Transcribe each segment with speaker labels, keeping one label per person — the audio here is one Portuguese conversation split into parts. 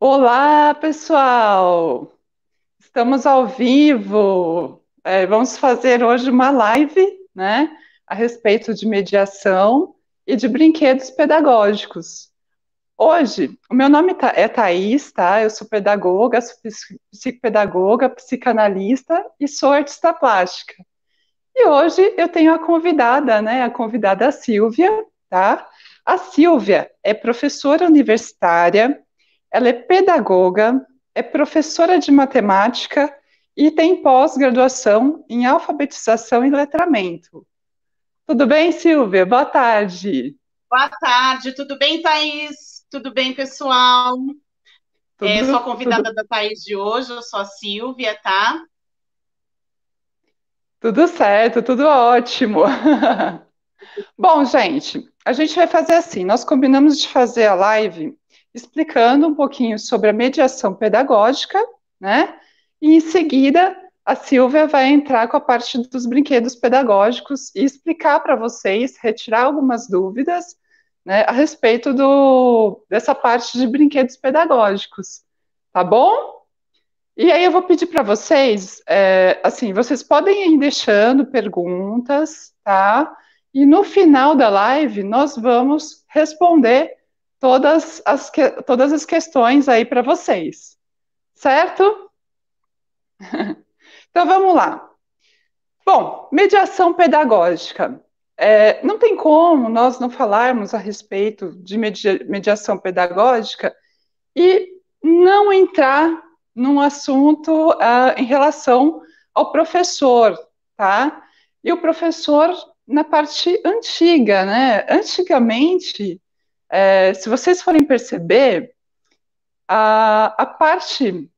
Speaker 1: Olá, pessoal! Estamos ao vivo. Vamos fazer hoje uma live, né, a respeito de mediação e de brinquedos pedagógicos. Hoje, o meu nome é Thaís, tá? Eu sou pedagoga, sou psicopedagoga, psicanalista e sou artista plástica. E hoje eu tenho a convidada, né, a convidada Silvia, tá? A Silvia é professora universitária, ela é pedagoga, é professora de matemática e tem pós-graduação em alfabetização e letramento. Tudo bem, Silvia? Boa tarde.
Speaker 2: Boa tarde, tudo bem, Thaís? Tudo bem, pessoal? Sou a
Speaker 1: Tudo,
Speaker 2: convidada da Thaís de hoje, eu sou a Silvia, tá?
Speaker 1: tudo certo, tudo ótimo. Bom, gente, a gente vai fazer assim, nós combinamos de fazer a live explicando um pouquinho sobre a mediação pedagógica, né? E em seguida a Silvia vai entrar com a parte dos brinquedos pedagógicos e explicar para vocês, retirar algumas dúvidas, né, a respeito dessa parte de brinquedos pedagógicos, tá bom? E aí eu vou pedir para vocês, assim, vocês podem ir deixando perguntas, tá? E no final da live nós vamos responder todas as questões aí para vocês, certo? Então vamos lá. Bom, mediação pedagógica. Não tem como nós não falarmos a respeito de mediação pedagógica e não entrar num assunto em relação ao professor, tá? E o professor na parte antiga, né? Antigamente, se vocês forem perceber, a parte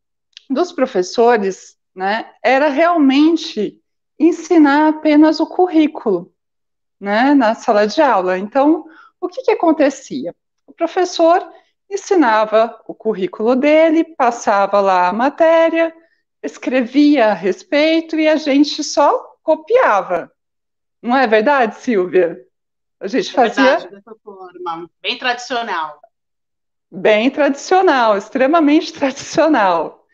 Speaker 1: dos professores, né, era realmente ensinar apenas o currículo, né, na sala de aula. Então, o que acontecia? O professor ensinava o currículo dele, passava lá a matéria, escrevia a respeito e a gente só copiava. Não é verdade, Silvia? A gente
Speaker 2: É verdade,
Speaker 1: fazia
Speaker 2: dessa forma, bem tradicional.
Speaker 1: bem tradicional, extremamente tradicional.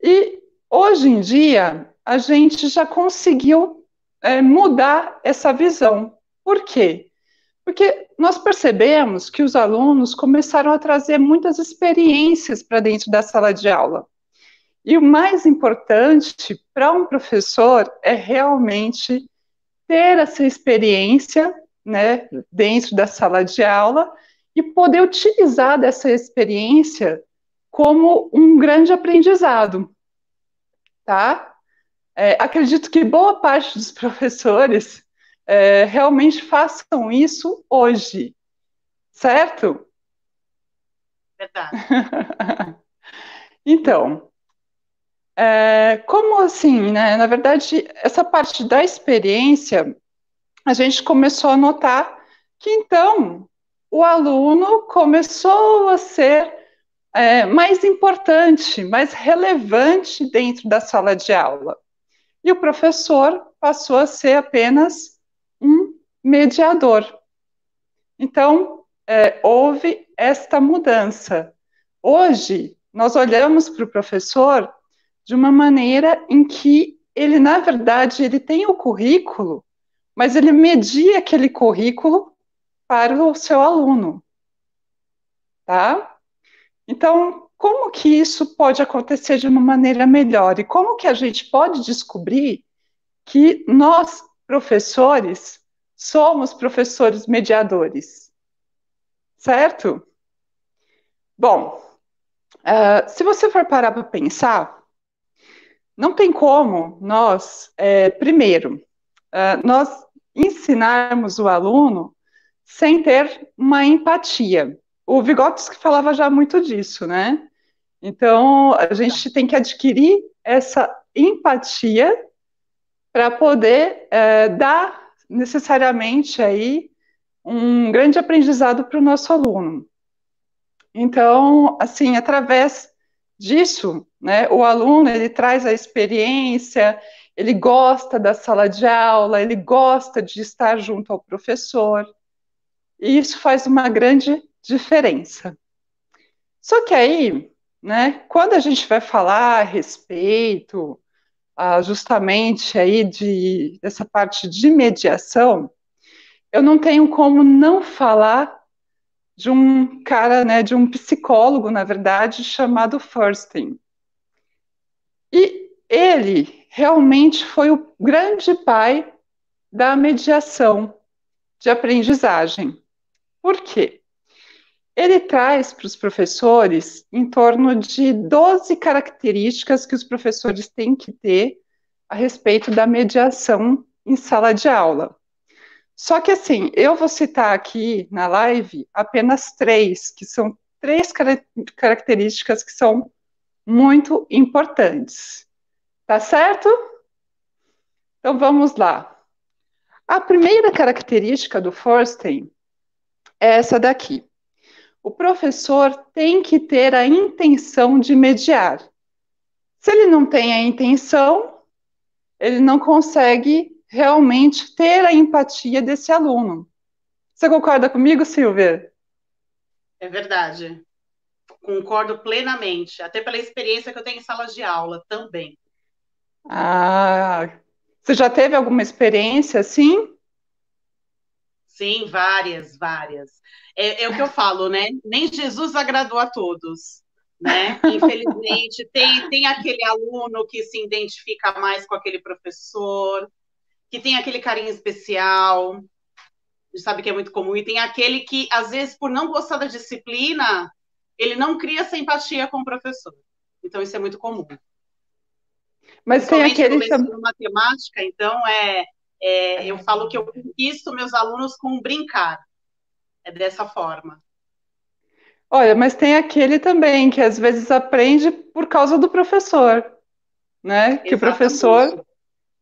Speaker 1: E hoje em dia, a gente já conseguiu mudar essa visão. Por quê? Porque nós percebemos que os alunos começaram a trazer muitas experiências para dentro da sala de aula. E o mais importante para um professor é realmente ter essa experiência, né, dentro da sala de aula e poder utilizar dessa experiência como um grande aprendizado, tá? Acredito que boa parte dos professores realmente façam isso hoje, certo?
Speaker 2: Verdade.
Speaker 1: Então, como assim, né? Na verdade, essa parte da experiência, a gente começou a notar que então o aluno começou a ser mais importante, mais relevante dentro da sala de aula. E o professor passou a ser apenas um mediador. Então, houve esta mudança. Hoje, nós olhamos para o professor de uma maneira em que ele, na verdade, ele tem o currículo, mas ele media aquele currículo para o seu aluno, tá? Então, como que isso pode acontecer de uma maneira melhor? E como que a gente pode descobrir que nós, professores, somos professores mediadores, certo? Bom, se você for parar para pensar, não tem como nós, primeiro, nós ensinarmos o aluno sem ter uma empatia. O Vygotsky falava já muito disso, né? Então, a gente tem que adquirir essa empatia para poder dar necessariamente aí um grande aprendizado para o nosso aluno. Então, assim, através disso, né, o aluno ele traz a experiência, ele gosta da sala de aula, ele gosta de estar junto ao professor, e isso faz uma grande diferença. Só que aí né? Quando a gente vai falar a respeito, justamente aí dessa parte de mediação, eu não tenho como não falar de um cara, né, de um psicólogo, na verdade, chamado Furstein. E ele realmente foi o grande pai da mediação de aprendizagem. Por quê? Ele traz para os professores em torno de 12 características que os professores têm que ter a respeito da mediação em sala de aula. Só que assim, eu vou citar aqui na live apenas três, que são três características que são muito importantes. Tá certo? Então vamos lá. A primeira característica do Furstein é essa daqui. O professor tem que ter a intenção de mediar. Se ele não tem a intenção, ele não consegue realmente ter a empatia desse aluno. Você concorda comigo, Silvia?
Speaker 2: É verdade. Concordo plenamente, até pela experiência que eu tenho em salas de aula também.
Speaker 1: Ah, você já teve alguma experiência assim?
Speaker 2: Sim, várias, várias. É o que eu falo, né? Nem Jesus agradou a todos, né? Infelizmente, tem aquele aluno que se identifica mais com aquele professor, que tem aquele carinho especial, a gente sabe que é muito comum, e tem aquele que, às vezes, por não gostar da disciplina, ele não cria essa empatia com o professor. Então, isso é muito comum.
Speaker 1: Mas tem
Speaker 2: Principalmente no
Speaker 1: aquele.
Speaker 2: leciono matemática, então, eu falo que eu conquisto meus alunos com brincar. É dessa forma.
Speaker 1: Olha, mas tem aquele também que às vezes aprende por causa do professor, né? Que o
Speaker 2: Exatamente.
Speaker 1: professor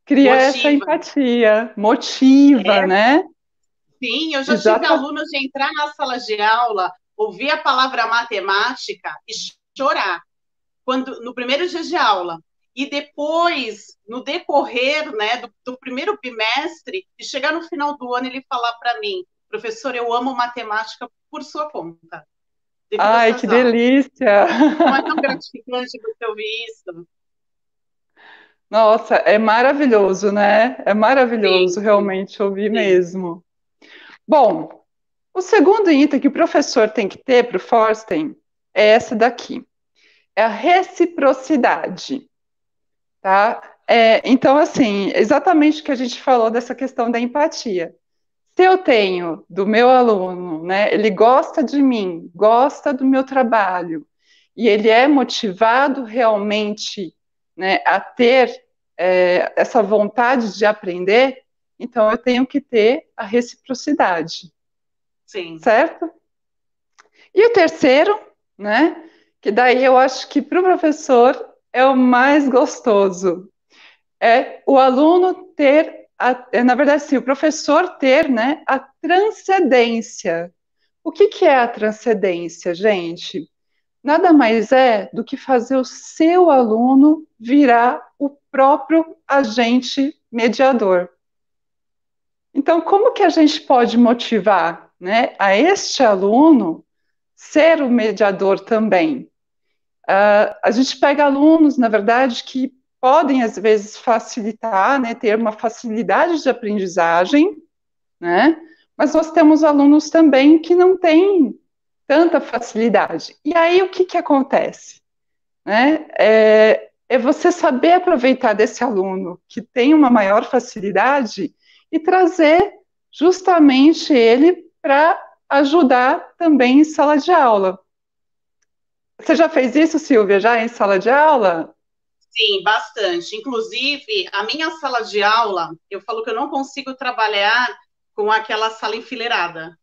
Speaker 1: cria essa
Speaker 2: Motiva.
Speaker 1: empatia, motiva,
Speaker 2: É,
Speaker 1: né?
Speaker 2: sim, eu já tive
Speaker 1: Exata.
Speaker 2: alunos de entrar na sala de aula, ouvir a palavra matemática e chorar no primeiro dia de aula. E depois, no decorrer, né, do primeiro bimestre, e chegar no final do ano ele falar para mim, professor, eu amo matemática por sua conta, devido a
Speaker 1: Ai, que
Speaker 2: essas aulas.
Speaker 1: delícia!
Speaker 2: Não é tão gratificante você ouvir isso?
Speaker 1: Nossa, é maravilhoso, né? É maravilhoso
Speaker 2: Sim, sim,
Speaker 1: realmente ouvir
Speaker 2: sim.
Speaker 1: mesmo. Bom, o segundo item que o professor tem que ter para o Forsten é essa daqui, é a reciprocidade, tá? Então, assim, exatamente o que a gente falou dessa questão da empatia. Se eu tenho do meu aluno, né, ele gosta de mim, gosta do meu trabalho, e ele é motivado realmente, né, a ter essa vontade de aprender, então eu tenho que ter a reciprocidade,
Speaker 2: Sim.
Speaker 1: certo? E o terceiro, né, que daí eu acho que para o professor é o mais gostoso, é o aluno ter, na verdade, sim, o professor ter, né, a transcendência. O que, que é a transcendência, gente? Nada mais é do que fazer o seu aluno virar o próprio agente mediador. Então, como que a gente pode motivar, né, a este aluno ser o mediador também? A gente pega alunos, na verdade, que podem, às vezes, facilitar, né, ter uma facilidade de aprendizagem, né? Mas nós temos alunos também que não têm tanta facilidade. E aí, o que, que acontece? Né? É você saber aproveitar desse aluno que tem uma maior facilidade e trazer justamente ele para ajudar também em sala de aula. Você já fez isso, Silvia, já em sala de aula?
Speaker 2: Sim, bastante. Inclusive, a minha sala de aula, eu falo que eu não consigo trabalhar com aquela sala enfileirada.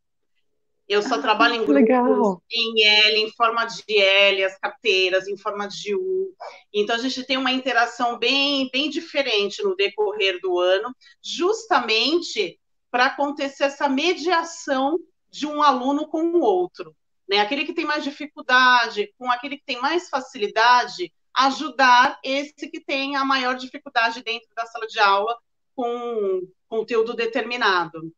Speaker 2: Eu só trabalho em
Speaker 1: Que
Speaker 2: grupos,
Speaker 1: legal.
Speaker 2: em L, em forma de L, as carteiras, em forma de U. Então, a gente tem uma interação bem, bem diferente no decorrer do ano, justamente para acontecer essa mediação de um aluno com o outro. Né? Aquele que tem mais dificuldade, com aquele que tem mais facilidade, ajudar esse que tem a maior dificuldade dentro da sala de aula com conteúdo determinado.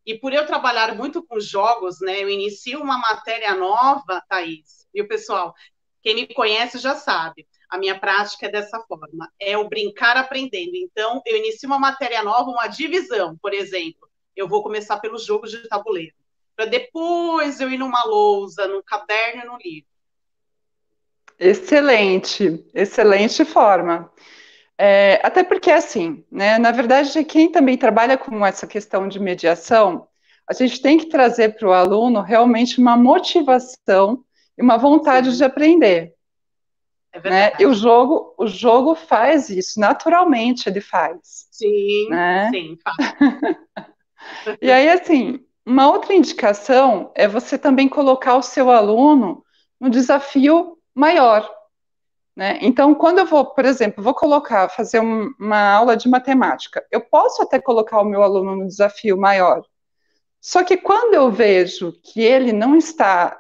Speaker 2: E por eu trabalhar muito com jogos, né, eu inicio uma matéria nova, Thaís, e o pessoal, Quem me conhece já sabe. A minha prática é dessa forma, é o brincar aprendendo. Então, eu inicio uma matéria nova, uma divisão, por exemplo. Eu vou começar pelo jogo de tabuleiro, para depois eu ir numa lousa, num caderno e num livro.
Speaker 1: Excelente, excelente forma. Até porque, assim, né, na verdade, quem também trabalha com essa questão de mediação, a gente tem que trazer para o aluno realmente uma motivação e uma vontade de
Speaker 2: Sim,
Speaker 1: aprender,
Speaker 2: é
Speaker 1: né? E
Speaker 2: verdade.
Speaker 1: o jogo faz isso, naturalmente ele faz,
Speaker 2: Sim,
Speaker 1: né?
Speaker 2: sim,
Speaker 1: E aí, assim, uma outra indicação é você também colocar o seu aluno no desafio maior, né? Então, quando eu vou, por exemplo, vou colocar, fazer uma aula de matemática, eu posso até colocar o meu aluno no desafio maior. Só que quando eu vejo que ele não está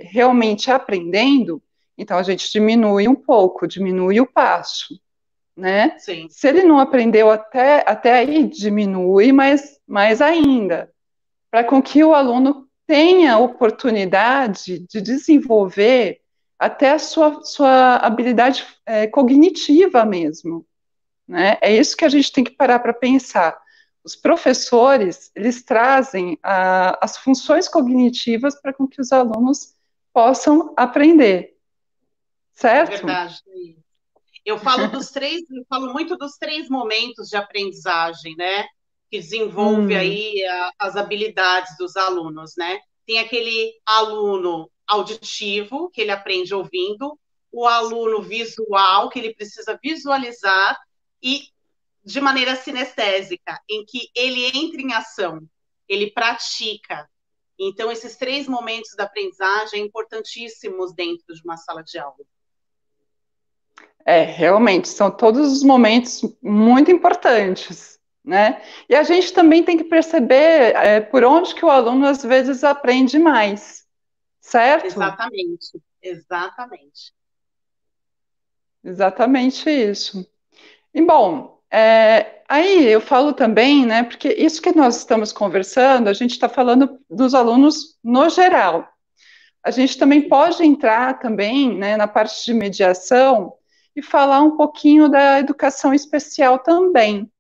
Speaker 1: realmente aprendendo, então a gente diminui um pouco, diminui o passo, né?
Speaker 2: sim.
Speaker 1: Se ele não aprendeu até aí, diminui mais ainda, para com que o aluno tenha oportunidade de desenvolver até a sua habilidade cognitiva mesmo, né? É isso que a gente tem que parar para pensar. Os professores, eles trazem as funções cognitivas para com que os alunos possam aprender,
Speaker 2: É
Speaker 1: certo?
Speaker 2: verdade. Eu falo muito dos três momentos de aprendizagem, né? Que desenvolve
Speaker 1: Hum,
Speaker 2: aí as habilidades dos alunos, né? Tem aquele aluno auditivo, que ele aprende ouvindo, o aluno visual, que ele precisa visualizar, e de maneira sinestésica, em que ele entra em ação, ele pratica. Então, esses três momentos da aprendizagem importantíssimos dentro de uma sala de aula.
Speaker 1: realmente, são todos os momentos muito importantes, né? E a gente também tem que perceber por onde que o aluno às vezes aprende mais, certo?
Speaker 2: Exatamente, exatamente.
Speaker 1: Exatamente isso. E bom, aí eu falo também, né? Porque isso que nós estamos conversando, a gente está falando dos alunos no geral. A gente também pode entrar também, né, na parte de mediação e falar um pouquinho da educação especial também,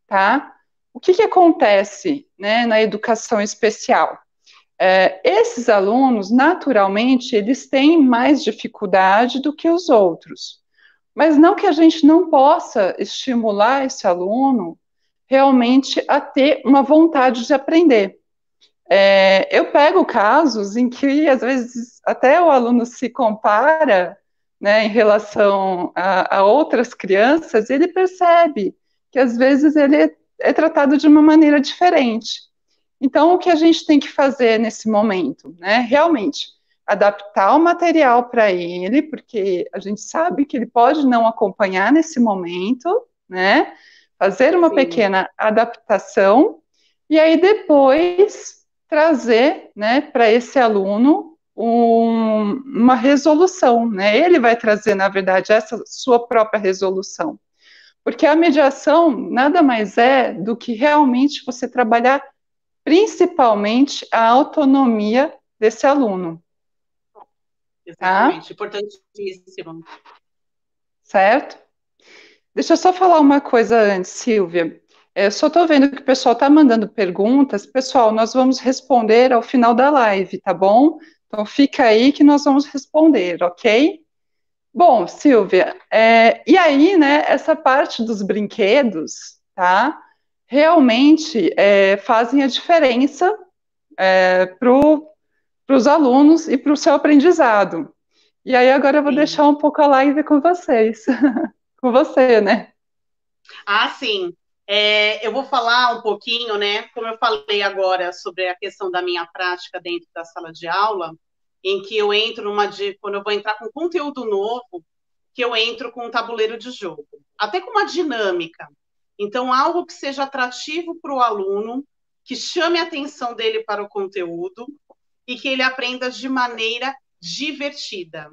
Speaker 1: tá? O que acontece, né, na educação especial? Esses alunos, naturalmente, eles têm mais dificuldade do que os outros. Mas não que a gente não possa estimular esse aluno realmente a ter uma vontade de aprender. Eu pego casos em que, às vezes, até o aluno se compara, né, em relação a outras crianças, e ele percebe que, às vezes, ele é tratado de uma maneira diferente. Então, o que a gente tem que fazer nesse momento, né? Realmente, adaptar o material para ele, porque a gente sabe que ele pode não acompanhar nesse momento, né? Fazer uma
Speaker 2: Sim,
Speaker 1: pequena adaptação e aí depois trazer, né, para esse aluno uma resolução, né? Ele vai trazer, na verdade, essa sua própria resolução. Porque a mediação nada mais é do que realmente você trabalhar principalmente a autonomia desse aluno, tá?
Speaker 2: exatamente. Importantíssimo.
Speaker 1: Certo? Deixa eu só falar uma coisa antes, Silvia. Eu só estou vendo que o pessoal está mandando perguntas. Pessoal, nós vamos responder ao final da live, tá bom? Então fica aí que nós vamos responder, ok? Bom, Silvia, e aí, né, essa parte dos brinquedos, tá? Realmente fazem a diferença para os alunos e para o seu aprendizado. E aí agora eu vou
Speaker 2: Sim.
Speaker 1: deixar um pouco a live com vocês, com você, né?
Speaker 2: Ah, sim. Eu vou falar um pouquinho, né? Como eu falei agora sobre a questão da minha prática dentro da sala de aula, em que eu entro quando eu vou entrar com conteúdo novo, que eu entro com um tabuleiro de jogo, até com uma dinâmica. Então, algo que seja atrativo para o aluno, que chame a atenção dele para o conteúdo e que ele aprenda de maneira divertida.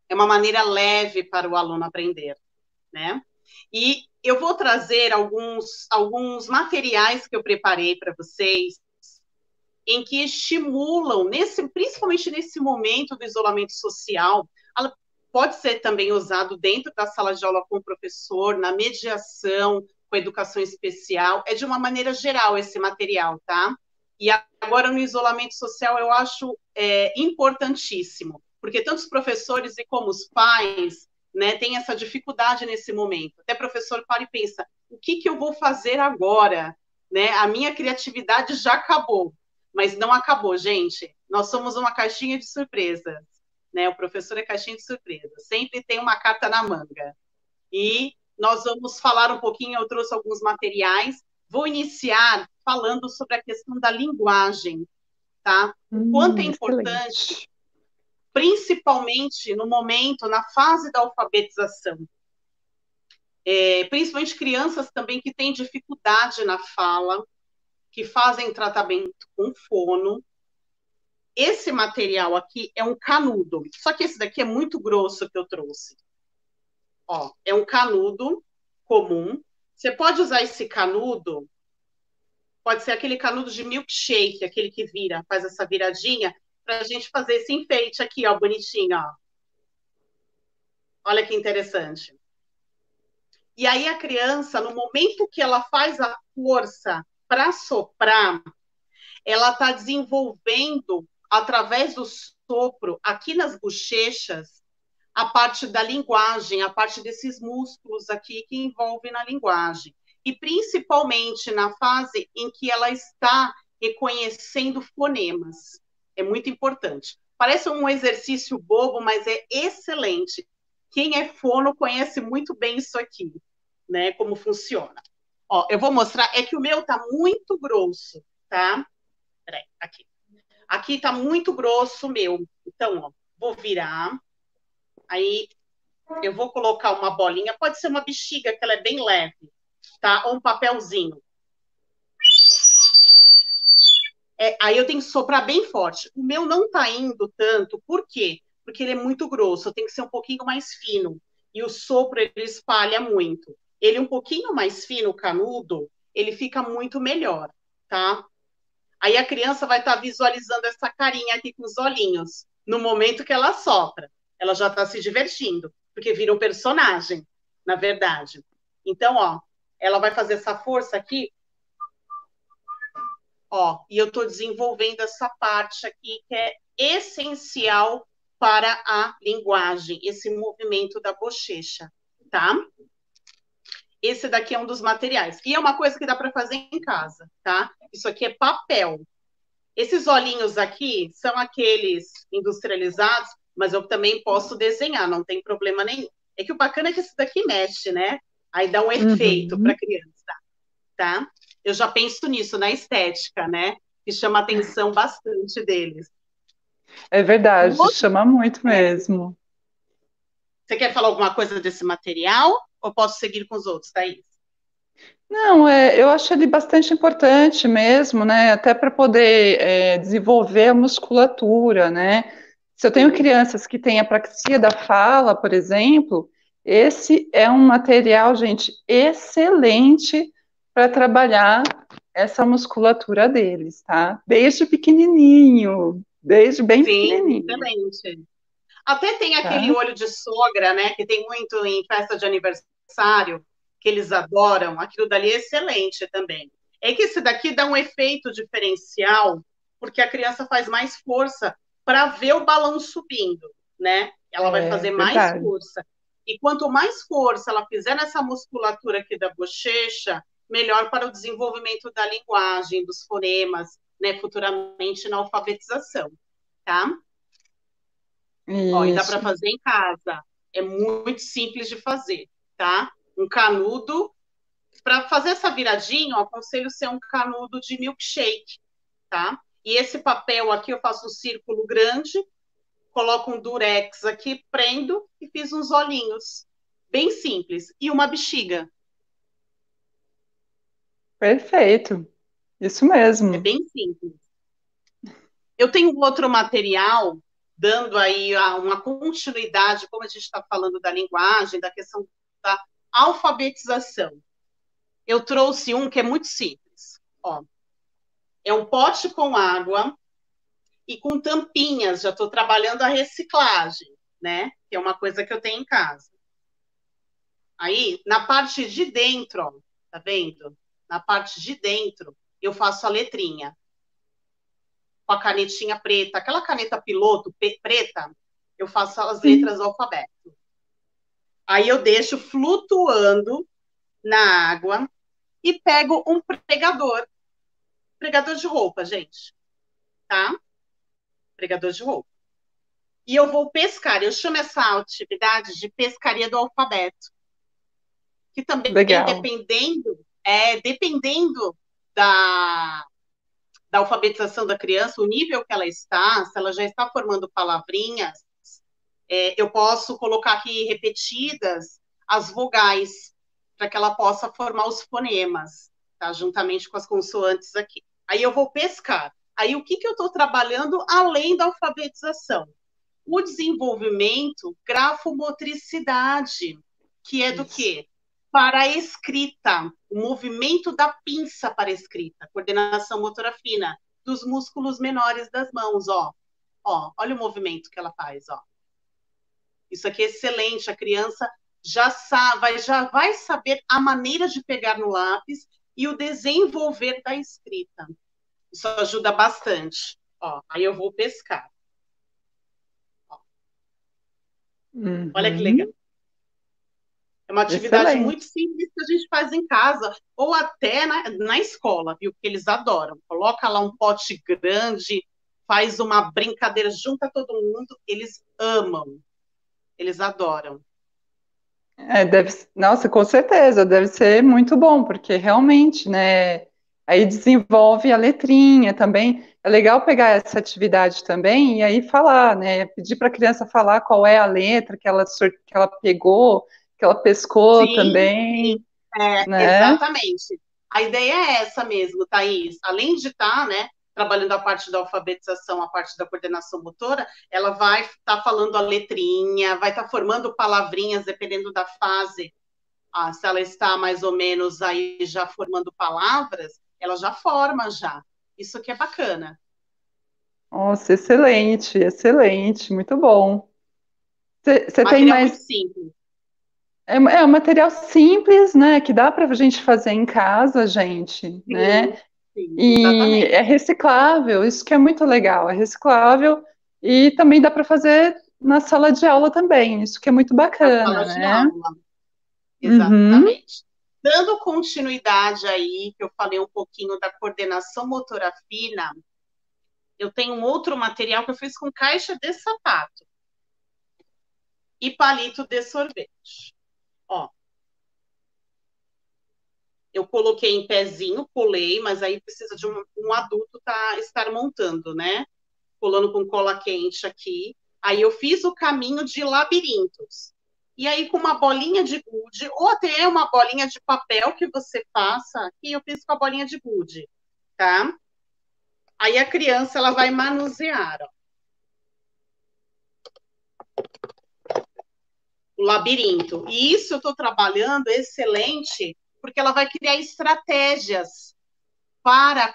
Speaker 2: É uma maneira leve para o aluno aprender, né? E eu vou trazer alguns materiais que eu preparei para vocês, em que estimulam, principalmente nesse momento do isolamento social, pode ser também usado dentro da sala de aula com o professor, na mediação, com a educação especial, é de uma maneira geral esse material, tá? E agora no isolamento social eu acho importantíssimo, porque tanto os professores e como os pais, né, têm essa dificuldade nesse momento. Até professor para e pensa, o que eu vou fazer agora? Né? A minha criatividade já acabou, mas não acabou, gente. Nós somos uma caixinha de surpresas, né? O professor é caixinha de surpresas, sempre tem uma carta na manga. E nós vamos falar um pouquinho, eu trouxe alguns materiais, vou iniciar falando sobre a questão da linguagem, tá? O quanto é importante,
Speaker 1: Excelente.
Speaker 2: principalmente no momento, na fase da alfabetização. Principalmente crianças também que têm dificuldade na fala, que fazem tratamento com fono. Esse material aqui é um canudo, só que esse daqui é muito grosso que eu trouxe. Ó, é um canudo comum. Você pode usar esse canudo, pode ser aquele canudo de milkshake, aquele que vira, faz essa viradinha, para a gente fazer esse enfeite aqui, ó, bonitinho, ó. Olha que interessante. E aí a criança, no momento que ela faz a força para soprar, ela está desenvolvendo, através do sopro, aqui nas bochechas, a parte da linguagem, a parte desses músculos aqui que envolvem na linguagem. E principalmente na fase em que ela está reconhecendo fonemas. É muito importante. Parece um exercício bobo, mas é excelente. Quem é fono conhece muito bem isso aqui, né? Como funciona. Ó, eu vou mostrar, é que o meu tá muito grosso, tá? Peraí, aqui. Aqui tá muito grosso o meu. Então, ó, vou virar. Aí eu vou colocar uma bolinha, pode ser uma bexiga, que ela é bem leve, tá? Ou um papelzinho. Aí eu tenho que soprar bem forte. O meu não tá indo tanto, por quê? Porque ele é muito grosso, tem que ser um pouquinho mais fino. E o sopro, ele espalha muito. Ele um pouquinho mais fino, canudo, ele fica muito melhor, tá? Aí a criança vai estar visualizando essa carinha aqui com os olhinhos, no momento que ela sopra. Ela já está se divertindo, porque vira um personagem, na verdade. Então, ó, ela vai fazer essa força aqui, ó, e eu estou desenvolvendo essa parte aqui que é essencial para a linguagem, esse movimento da bochecha, tá? Esse daqui é um dos materiais. E é uma coisa que dá para fazer em casa, tá? Isso aqui é papel. Esses olhinhos aqui são aqueles industrializados, mas eu também posso desenhar, não tem problema nenhum. É que o bacana é que esse daqui mexe, né? Aí dá um efeito para a criança, tá? Eu já penso nisso, na estética, né? Que chama a atenção bastante deles.
Speaker 1: É verdade, chama muito mesmo.
Speaker 2: Você quer falar alguma coisa desse material? Ou posso seguir com os outros, Thaís?
Speaker 1: Não, eu acho ele bastante importante mesmo, né? Até para poder desenvolver a musculatura, né? Se eu tenho crianças que têm apraxia da fala, por exemplo, esse é um material, gente, excelente para trabalhar essa musculatura deles, tá? Desde pequenininho, desde bem
Speaker 2: Sim,
Speaker 1: pequenininho,
Speaker 2: excelente. Até tem aquele
Speaker 1: tá?
Speaker 2: olho de sogra, né? Que tem muito em festa de aniversário, que eles adoram. Aquilo dali é excelente também. É que esse daqui dá um efeito diferencial, porque a criança faz mais força para ver o balão subindo, né? Ela vai
Speaker 1: É
Speaker 2: fazer mais
Speaker 1: verdade.
Speaker 2: força. E quanto mais força ela fizer nessa musculatura aqui da bochecha, melhor para o desenvolvimento da linguagem, dos fonemas, né? Futuramente na alfabetização, tá? Ó, e dá para
Speaker 1: Isso.
Speaker 2: fazer em casa. É muito simples de fazer, tá? Um canudo. Para fazer essa viradinha, eu aconselho ser um canudo de milkshake, tá? E esse papel aqui eu faço um círculo grande, coloco um durex aqui, prendo e fiz uns olhinhos. Bem simples. E uma bexiga.
Speaker 1: Perfeito. Isso
Speaker 2: É
Speaker 1: mesmo.
Speaker 2: bem simples. Eu tenho outro material dando aí uma continuidade, como a gente está falando da linguagem, da questão da alfabetização. Eu trouxe um que é muito simples. Ó, é um pote com água e com tampinhas. Já estou trabalhando a reciclagem, né? Que é uma coisa que eu tenho em casa. Aí, na parte de dentro, ó, tá vendo? Na parte de dentro, eu faço a letrinha com a canetinha preta, aquela caneta piloto preta, eu faço as
Speaker 1: Sim.
Speaker 2: letras do alfabeto. Aí eu deixo flutuando na água e pego um pregador de roupa, gente, tá? Pregador de roupa. E eu vou pescar. Eu chamo essa atividade de pescaria do alfabeto, que também,
Speaker 1: Legal.
Speaker 2: dependendo da, da alfabetização da criança, o nível que ela está, se ela já está formando palavrinhas, eu posso colocar aqui repetidas as vogais, para que ela possa formar os fonemas, tá? Juntamente com as consoantes aqui. Aí eu vou pescar. Aí o que eu estou trabalhando além da alfabetização? O desenvolvimento grafomotricidade, que é do
Speaker 1: Isso.
Speaker 2: quê? Para a escrita, o movimento da pinça para a escrita, coordenação motora fina, dos músculos menores das mãos, ó. Ó, olha o movimento que ela faz, ó. Isso aqui é excelente, a criança já vai saber a maneira de pegar no lápis e o desenvolver da escrita. Isso ajuda bastante. Ó, aí eu vou pescar. Ó, olha que legal.
Speaker 1: Uhum.
Speaker 2: É uma atividade muito
Speaker 1: Excelente.
Speaker 2: simples que a gente faz em casa ou até na escola, viu? Que eles adoram. Coloca lá um pote grande, faz uma brincadeira, junta todo mundo, eles amam, eles adoram.
Speaker 1: Nossa, com certeza, deve ser muito bom, porque realmente, né, aí desenvolve a letrinha também. É legal pegar essa atividade também e aí falar, né, pedir para a criança falar qual é a letra que ela pegou, que ela pescou
Speaker 2: Sim,
Speaker 1: também,
Speaker 2: sim,
Speaker 1: né?
Speaker 2: exatamente. A ideia é essa mesmo, Thaís. Além de estar, né, trabalhando a parte da alfabetização, a parte da coordenação motora, ela vai estar falando a letrinha, vai estar formando palavrinhas, dependendo da fase. Ah, se ela está mais ou menos aí já formando palavras, ela já forma já. Isso que é bacana.
Speaker 1: Nossa, excelente, excelente, muito bom. Você tem
Speaker 2: Material muito
Speaker 1: mais.
Speaker 2: simples.
Speaker 1: É um material simples, né, que dá para a gente fazer em casa, gente, né?
Speaker 2: Sim, sim,
Speaker 1: E é
Speaker 2: exatamente.
Speaker 1: reciclável, isso que é muito legal, é reciclável e também dá para fazer na sala de aula também, isso que é muito
Speaker 2: Na
Speaker 1: bacana,
Speaker 2: sala de
Speaker 1: né?
Speaker 2: aula.
Speaker 1: Uhum.
Speaker 2: Exatamente. Dando continuidade aí, que eu falei um pouquinho da coordenação motora fina, eu tenho um outro material que eu fiz com caixa de sapato e palito de sorvete. Ó, eu coloquei em pezinho, colei, mas aí precisa de um adulto estar montando, né? Colando com cola quente aqui. Aí eu fiz o caminho de labirintos. E aí, com uma bolinha de gude, ou até uma bolinha de papel que você faça, aqui eu fiz com a bolinha de gude, tá? Aí a criança ela vai manusear, ó, o labirinto. E isso eu estou trabalhando excelente, porque ela vai criar estratégias para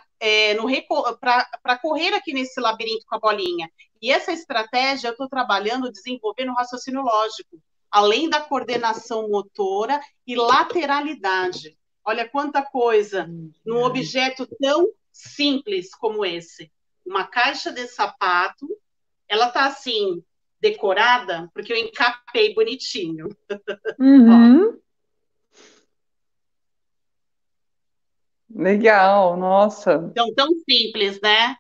Speaker 2: para correr aqui nesse labirinto com a bolinha. E essa estratégia eu estou trabalhando, desenvolvendo o raciocínio lógico, além da coordenação motora e lateralidade. Olha quanta coisa num objeto tão simples como esse. Uma caixa de sapato, ela tá assim, decorada, porque eu encapei bonitinho. Ó,
Speaker 1: Uhum. Legal, nossa.
Speaker 2: então, tão simples, né?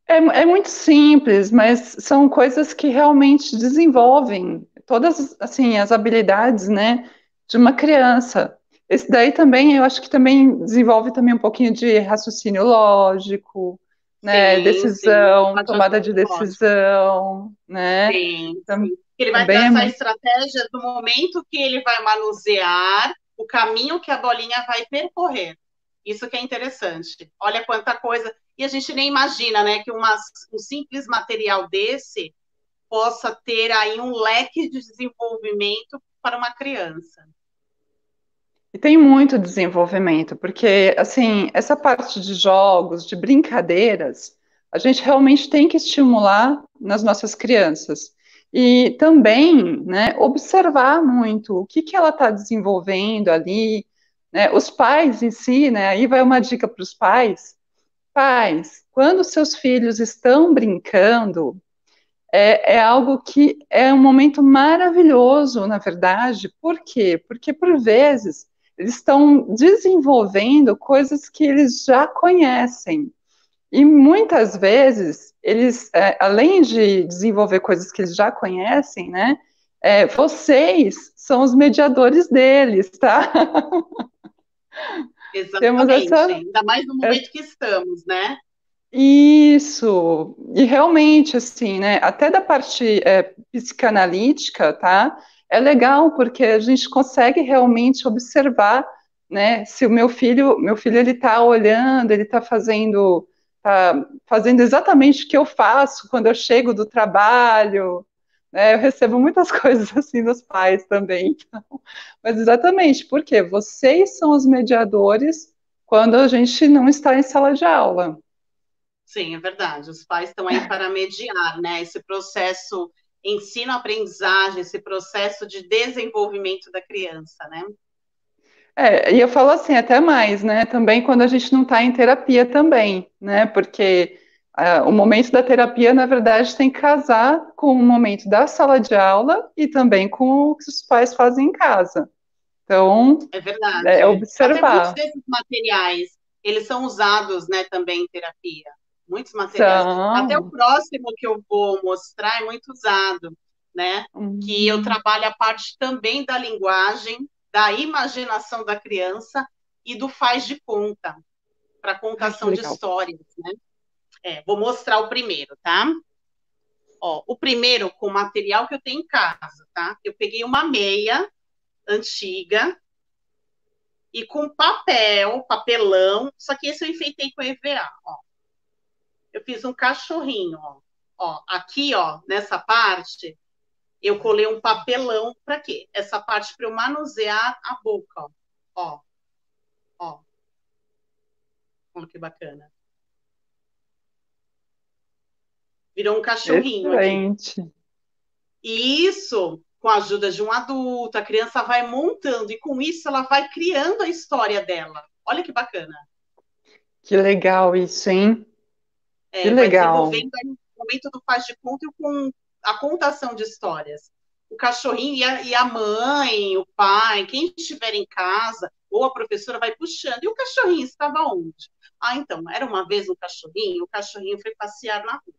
Speaker 1: É muito simples, mas são coisas que realmente desenvolvem todas assim as habilidades, né, de uma criança. Esse daí também eu acho que também desenvolve também um pouquinho de raciocínio lógico, né,
Speaker 2: Sim, sim.
Speaker 1: decisão, tomada de
Speaker 2: Ótimo.
Speaker 1: decisão, né?
Speaker 2: Sim,
Speaker 1: Tam-
Speaker 2: sim. Ele vai
Speaker 1: Também é
Speaker 2: traçar a
Speaker 1: muito.
Speaker 2: estratégia do momento que ele vai manusear, o caminho que a bolinha vai percorrer. Isso que é interessante. Olha quanta coisa. E a gente nem imagina, né, que um simples material desse possa ter aí um leque de desenvolvimento para uma criança.
Speaker 1: E tem muito desenvolvimento, porque, assim, essa parte de jogos, de brincadeiras, a gente realmente tem que estimular nas nossas crianças. E também, né, observar muito o que ela está desenvolvendo ali, né, os pais em si, né, aí vai uma dica para os pais. Pais, quando seus filhos estão brincando, é algo que é um momento maravilhoso, na verdade. Por quê? Porque, por vezes, eles estão desenvolvendo coisas que eles já conhecem. E muitas vezes, eles, além de desenvolver coisas que eles já conhecem, né, vocês são os mediadores deles, tá? Temos
Speaker 2: Exatamente, ainda mais no momento que estamos, né?
Speaker 1: isso, e realmente, assim, né, até da parte psicanalítica, tá, é legal, porque a gente consegue realmente observar, né, se o meu filho, ele tá olhando, ele tá fazendo exatamente o que eu faço quando eu chego do trabalho, né, eu recebo muitas coisas assim dos pais também, então, mas exatamente, porque vocês são os mediadores quando a gente não está em sala de aula.
Speaker 2: Sim, é verdade. Os pais estão aí para mediar, né? Esse processo ensino-aprendizagem, esse processo de desenvolvimento da criança, né?
Speaker 1: E eu falo assim, até mais, né? Também quando a gente não está em terapia também, né? Porque o momento da terapia, na verdade, tem que casar com o momento da sala de aula e também com o que os pais fazem em casa. Então,
Speaker 2: É
Speaker 1: é
Speaker 2: verdade. Até muitos
Speaker 1: observar.
Speaker 2: desses materiais, eles são usados, né, também em terapia. Muitos materiais. Até o
Speaker 1: São.
Speaker 2: próximo que eu vou mostrar é muito usado, né? Que eu
Speaker 1: Hum,
Speaker 2: trabalho a parte também da linguagem, da imaginação da criança e do faz de conta, para
Speaker 1: ai, que
Speaker 2: contação de
Speaker 1: legal.
Speaker 2: histórias, né? Vou mostrar o primeiro, tá? Ó, o primeiro com o material que eu tenho em casa, tá? Eu peguei uma meia antiga e com papel, papelão, só que esse eu enfeitei com EVA, ó. Eu fiz um cachorrinho, ó. Ó, aqui, ó, nessa parte, eu colei um papelão para quê? Essa parte para eu manusear a boca, ó. Ó, ó. Olha que bacana. Virou um cachorrinho aqui.
Speaker 1: Excelente.
Speaker 2: E isso, com a ajuda de um adulto, a criança vai montando, e com isso ela vai criando a história dela. Olha que bacana.
Speaker 1: Que legal isso, hein? Que
Speaker 2: Vai
Speaker 1: legal.
Speaker 2: desenvolvendo aí o momento do faz de conta e com a contação de histórias. O cachorrinho e a mãe, o pai, quem estiver em casa, ou a professora vai puxando. E o cachorrinho estava onde? Ah, então, era uma vez um cachorrinho, o cachorrinho foi passear na rua.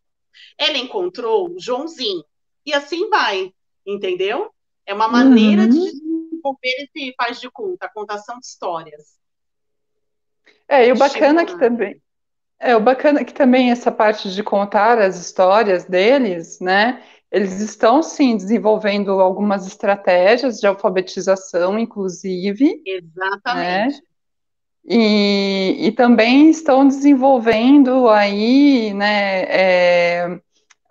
Speaker 2: Ela encontrou o Joãozinho. E assim vai, entendeu? É uma maneira de
Speaker 1: Uhum.
Speaker 2: desenvolver esse faz de conta, a contação de histórias.
Speaker 1: E o bacana que
Speaker 2: Estimular.
Speaker 1: também o bacana é que também essa parte de contar as histórias deles, né? Eles estão sim desenvolvendo algumas estratégias de alfabetização, inclusive, né?
Speaker 2: Exatamente.
Speaker 1: E também estão desenvolvendo aí, né,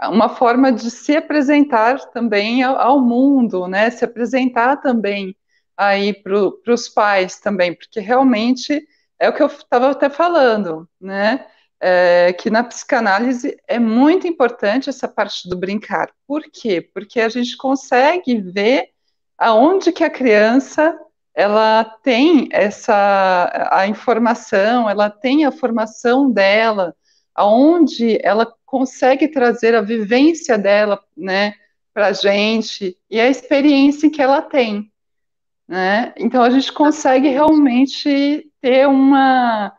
Speaker 1: uma forma de se apresentar também ao mundo, né? Se apresentar também aí para os pais também, porque realmente é o que eu estava até falando, né? Que na psicanálise é muito importante essa parte do brincar. Por quê? Porque a gente consegue ver aonde que a criança ela tem a informação, ela tem a formação dela, aonde ela consegue trazer a vivência dela, né, para a gente e a experiência que ela tem, né? Então a gente consegue
Speaker 2: Exatamente.
Speaker 1: realmente ter uma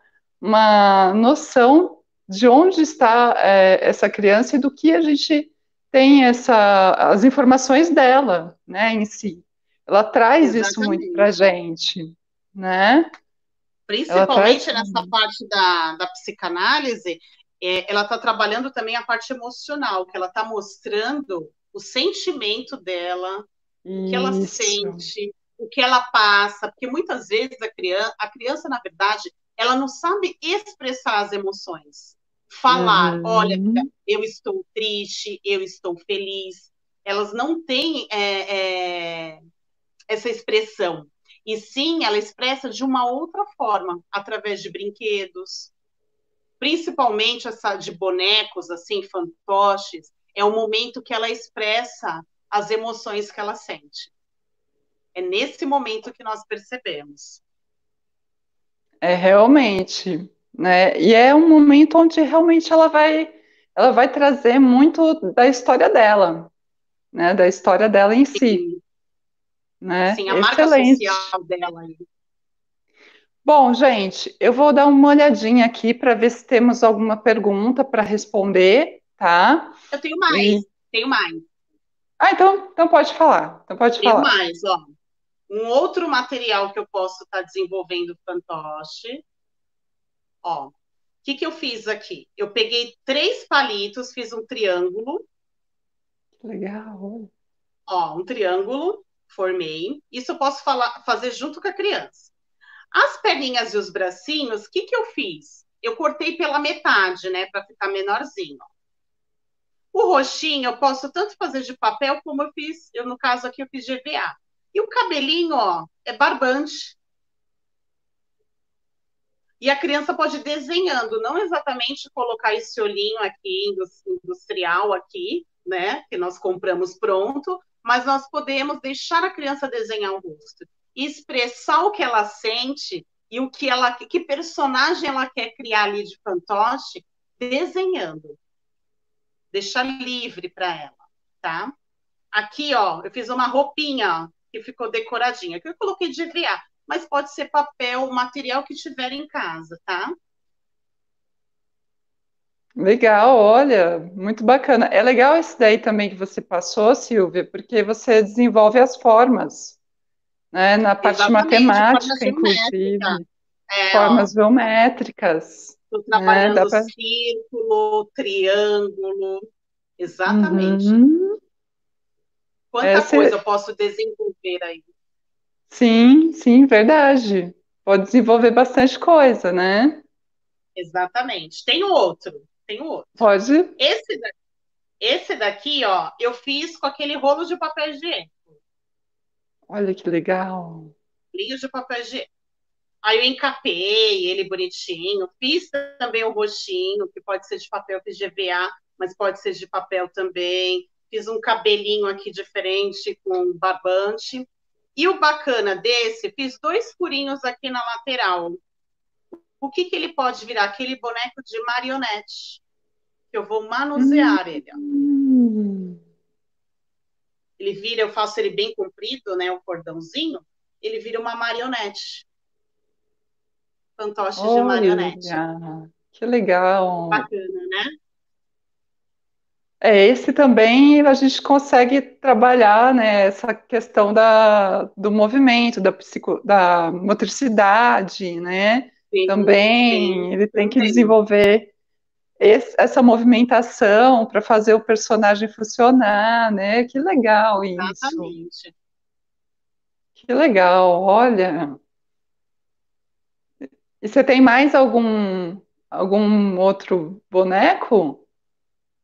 Speaker 1: noção de onde está essa criança e do que a gente tem as informações dela, né, em si. Ela traz isso muito para a
Speaker 2: Exatamente.
Speaker 1: gente, né? Ela traz.
Speaker 2: Principalmente nessa parte da psicanálise, ela está trabalhando também a parte emocional, que ela está mostrando o sentimento dela, o que ela
Speaker 1: Isso.
Speaker 2: sente, o que ela passa, porque muitas vezes a criança, na verdade, ela não sabe expressar as emoções. Falar, olha,
Speaker 1: Uhum.
Speaker 2: eu estou triste, eu estou feliz. Elas não têm essa expressão. E sim, ela expressa de uma outra forma, através de brinquedos, principalmente essa de bonecos, assim, fantoches, é o momento que ela expressa as emoções que ela sente. É nesse momento que nós percebemos.
Speaker 1: É realmente, né? E é um momento onde realmente ela vai trazer muito da história dela, né? Da história dela em si,
Speaker 2: Sim,
Speaker 1: né?
Speaker 2: sim, a marca
Speaker 1: Excelente.
Speaker 2: social dela.
Speaker 1: Bom, gente, eu vou dar uma olhadinha aqui para ver se temos alguma pergunta para responder, tá?
Speaker 2: Eu
Speaker 1: E
Speaker 2: tenho mais,
Speaker 1: então pode falar. Então pode
Speaker 2: tenho
Speaker 1: falar.
Speaker 2: mais, ó. Um outro material que eu posso estar desenvolvendo fantoche, ó. O que eu fiz aqui? Eu peguei 3 palitos, fiz um triângulo,
Speaker 1: Legal.
Speaker 2: ó, um triângulo, formei. Isso eu posso fazer junto com a criança. As perninhas e os bracinhos, o que eu fiz? Eu cortei pela metade, né, para ficar menorzinho. O roxinho eu posso tanto fazer de papel como eu fiz, no caso aqui eu fiz de EVA. E o cabelinho, ó, é barbante. E a criança pode ir desenhando, não exatamente colocar esse olhinho aqui, industrial aqui, né, que nós compramos pronto, mas nós podemos deixar a criança desenhar o rosto e expressar o que ela sente e que personagem ela quer criar ali de fantoche, desenhando. Deixar livre para ela, tá? Aqui, ó, eu fiz uma roupinha, ó, que ficou decoradinha, que eu coloquei de EVA, mas pode ser papel, material que tiver em casa, tá?
Speaker 1: Legal, olha, muito bacana. É legal esse daí também que você passou, Silvia, porque você desenvolve as formas, né? Na parte
Speaker 2: Exatamente, forma
Speaker 1: matemática,
Speaker 2: geométrica.
Speaker 1: inclusive,
Speaker 2: Ó,
Speaker 1: formas geométricas,
Speaker 2: estou
Speaker 1: né? Dá
Speaker 2: trabalhando
Speaker 1: para.
Speaker 2: círculo, triângulo, exatamente.
Speaker 1: Uhum.
Speaker 2: Quanta coisa eu
Speaker 1: Esse,
Speaker 2: posso desenvolver aí.
Speaker 1: sim, sim, verdade. Pode desenvolver bastante coisa, né?
Speaker 2: Exatamente. Tem outro.
Speaker 1: Pode.
Speaker 2: Esse, esse daqui, ó, eu fiz com aquele rolo de papel higiênico,
Speaker 1: Olha que legal.
Speaker 2: linhos de papel higiênico. Aí eu encapei ele bonitinho, fiz também o roxinho, que pode ser de papel PGVA, mas pode ser de papel também. Fiz um cabelinho aqui diferente com barbante. E o bacana desse, fiz 2 furinhos aqui na lateral. O que ele pode virar? Aquele boneco de marionete, que eu vou
Speaker 1: Hum,
Speaker 2: manusear ele. Ó. Ele vira, eu faço ele bem comprido, né, o cordãozinho, ele vira uma marionete, fantoche de marionete.
Speaker 1: olha, que legal.
Speaker 2: Bacana, né?
Speaker 1: É, esse também a gente consegue trabalhar, né, essa questão do movimento, da motricidade, né?
Speaker 2: Sim, sim,
Speaker 1: Também ele tem que
Speaker 2: também.
Speaker 1: desenvolver essa movimentação para fazer o personagem funcionar, né? Que legal isso.
Speaker 2: Exatamente.
Speaker 1: Que legal, olha. E você tem mais algum outro boneco?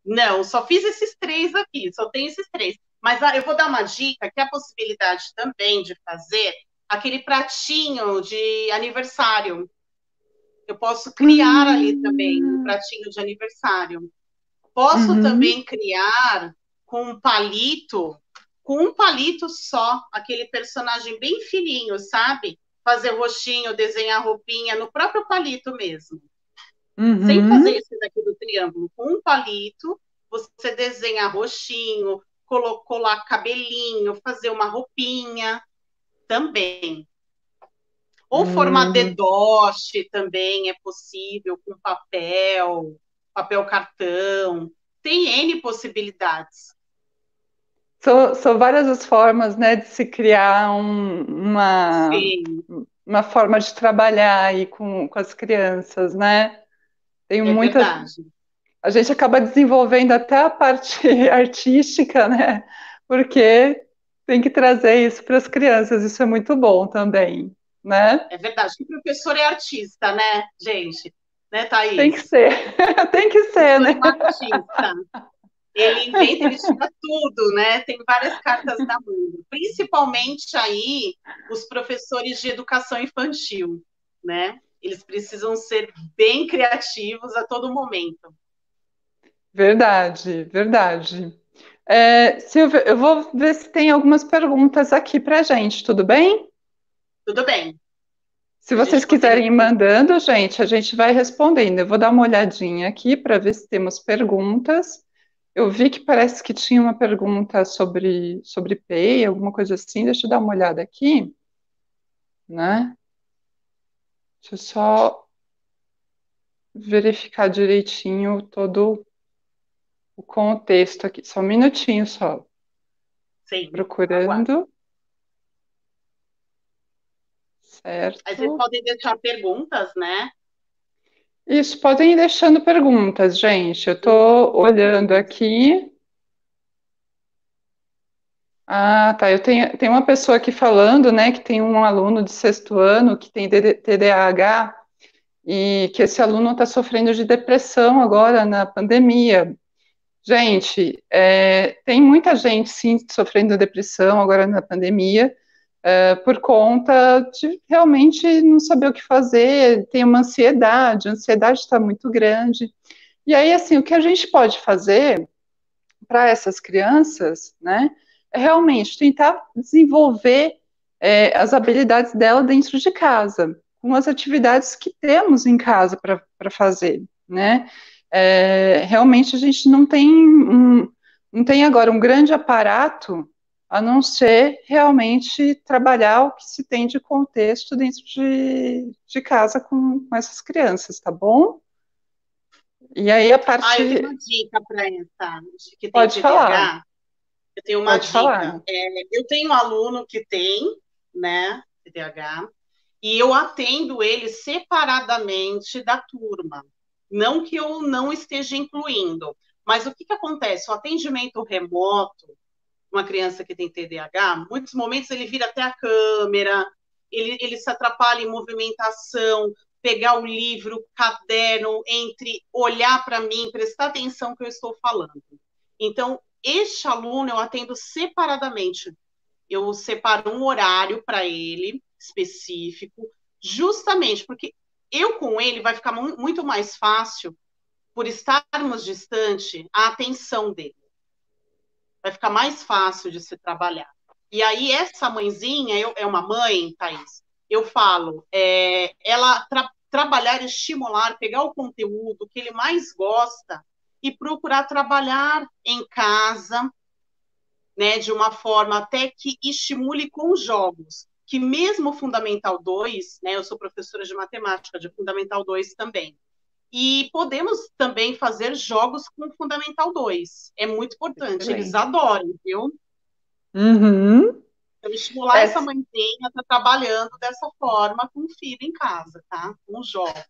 Speaker 2: Não, só fiz esses 3 aqui, só tem esses 3. Mas eu vou dar uma dica, que é a possibilidade também de fazer aquele pratinho de aniversário. Eu posso criar ali também um
Speaker 1: Hum,
Speaker 2: pratinho de aniversário. Posso
Speaker 1: uhum,
Speaker 2: também criar com um palito só, aquele personagem bem fininho, sabe? Fazer roxinho, desenhar roupinha no próprio palito mesmo. Sem fazer
Speaker 1: uhum.
Speaker 2: esse daqui do triângulo, com um palito, você desenha roxinho, colar cabelinho, fazer uma roupinha também. Ou formar
Speaker 1: Hum.
Speaker 2: dedoche também é possível, com papel cartão. Tem N possibilidades.
Speaker 1: São várias as formas, né, de se criar
Speaker 2: Sim,
Speaker 1: uma forma de trabalhar aí com as crianças, né? Tem
Speaker 2: é
Speaker 1: muitas.
Speaker 2: verdade.
Speaker 1: A gente acaba desenvolvendo até a parte artística, né? Porque tem que trazer isso para as crianças, isso é muito bom também, né?
Speaker 2: É verdade. O professor é artista, né, gente? Né,
Speaker 1: Tem que
Speaker 2: Thaís?
Speaker 1: ser, tem que
Speaker 2: O
Speaker 1: ser,
Speaker 2: professor é
Speaker 1: né?
Speaker 2: um artista. Ele inventa, ele tira tudo, né? Tem várias cartas na manga, principalmente aí os professores de educação infantil, né? Eles precisam ser bem criativos a todo momento.
Speaker 1: Verdade, verdade. Silvia, eu vou ver se tem algumas perguntas aqui para a gente, tudo bem?
Speaker 2: Tudo bem,
Speaker 1: Se
Speaker 2: a
Speaker 1: vocês
Speaker 2: gente consegue
Speaker 1: quiserem ir
Speaker 2: responder.
Speaker 1: mandando, gente, a gente vai respondendo. Eu vou dar uma olhadinha aqui para ver se temos perguntas. Eu vi que parece que tinha uma pergunta sobre PEI, alguma coisa assim. Deixa eu dar uma olhada aqui, né? Deixa eu só verificar direitinho todo o contexto aqui. Só um minutinho só.
Speaker 2: Sim, aguardo.
Speaker 1: Procurando,
Speaker 2: Aí vocês
Speaker 1: certo?
Speaker 2: podem deixar perguntas, né?
Speaker 1: Isso, podem ir deixando perguntas, gente. Eu estou
Speaker 2: Uhum,
Speaker 1: olhando
Speaker 2: isso.
Speaker 1: aqui. Ah, tá. Tenho uma pessoa aqui falando, né, que tem um aluno de sexto ano que tem TDAH e que esse aluno está sofrendo de depressão agora na pandemia. Gente, tem muita gente, sim, sofrendo de depressão agora na pandemia, por conta de realmente não saber o que fazer, tem uma ansiedade, a ansiedade está muito grande. E aí, assim, o que a gente pode fazer para essas crianças, né, é realmente tentar desenvolver as habilidades dela dentro de casa, com as atividades que temos em casa para fazer, né? Realmente a gente não tem agora um grande aparato a não ser realmente trabalhar o que se tem de contexto dentro de casa com essas crianças, tá bom? E aí a
Speaker 2: Ah, eu tenho uma
Speaker 1: parte.
Speaker 2: dica para essa que tem
Speaker 1: Pode falar,
Speaker 2: TDAH. Eu tenho uma
Speaker 1: pode
Speaker 2: dica.
Speaker 1: falar.
Speaker 2: Eu tenho um aluno que tem, né, TDAH, e eu atendo ele separadamente da turma. Não que eu não esteja incluindo, mas o que, que acontece? O atendimento remoto, uma criança que tem TDAH, muitos momentos ele vira até a câmera, ele se atrapalha em movimentação, pegar o livro, o caderno, entre olhar para mim, prestar atenção no que eu estou falando. Então, este aluno eu atendo separadamente. Eu separo um horário para ele específico, justamente porque eu com ele vai ficar muito mais fácil por estarmos distante a atenção dele. Vai ficar mais fácil de se trabalhar. E aí, essa mãezinha, é uma mãe, Thaís, eu falo, ela trabalhar, estimular, pegar o conteúdo que ele mais gosta e procurar trabalhar em casa, né, de uma forma até que estimule com jogos, que mesmo o Fundamental 2, né, eu sou professora de matemática de Fundamental 2 também, e podemos também fazer jogos com o Fundamental 2. É muito importante, eles
Speaker 1: Excelente.
Speaker 2: adoram, viu?
Speaker 1: Uhum.
Speaker 2: Então, estimular essa
Speaker 1: É,
Speaker 2: mãezinha a estar trabalhando dessa forma com o filho em casa, tá? Com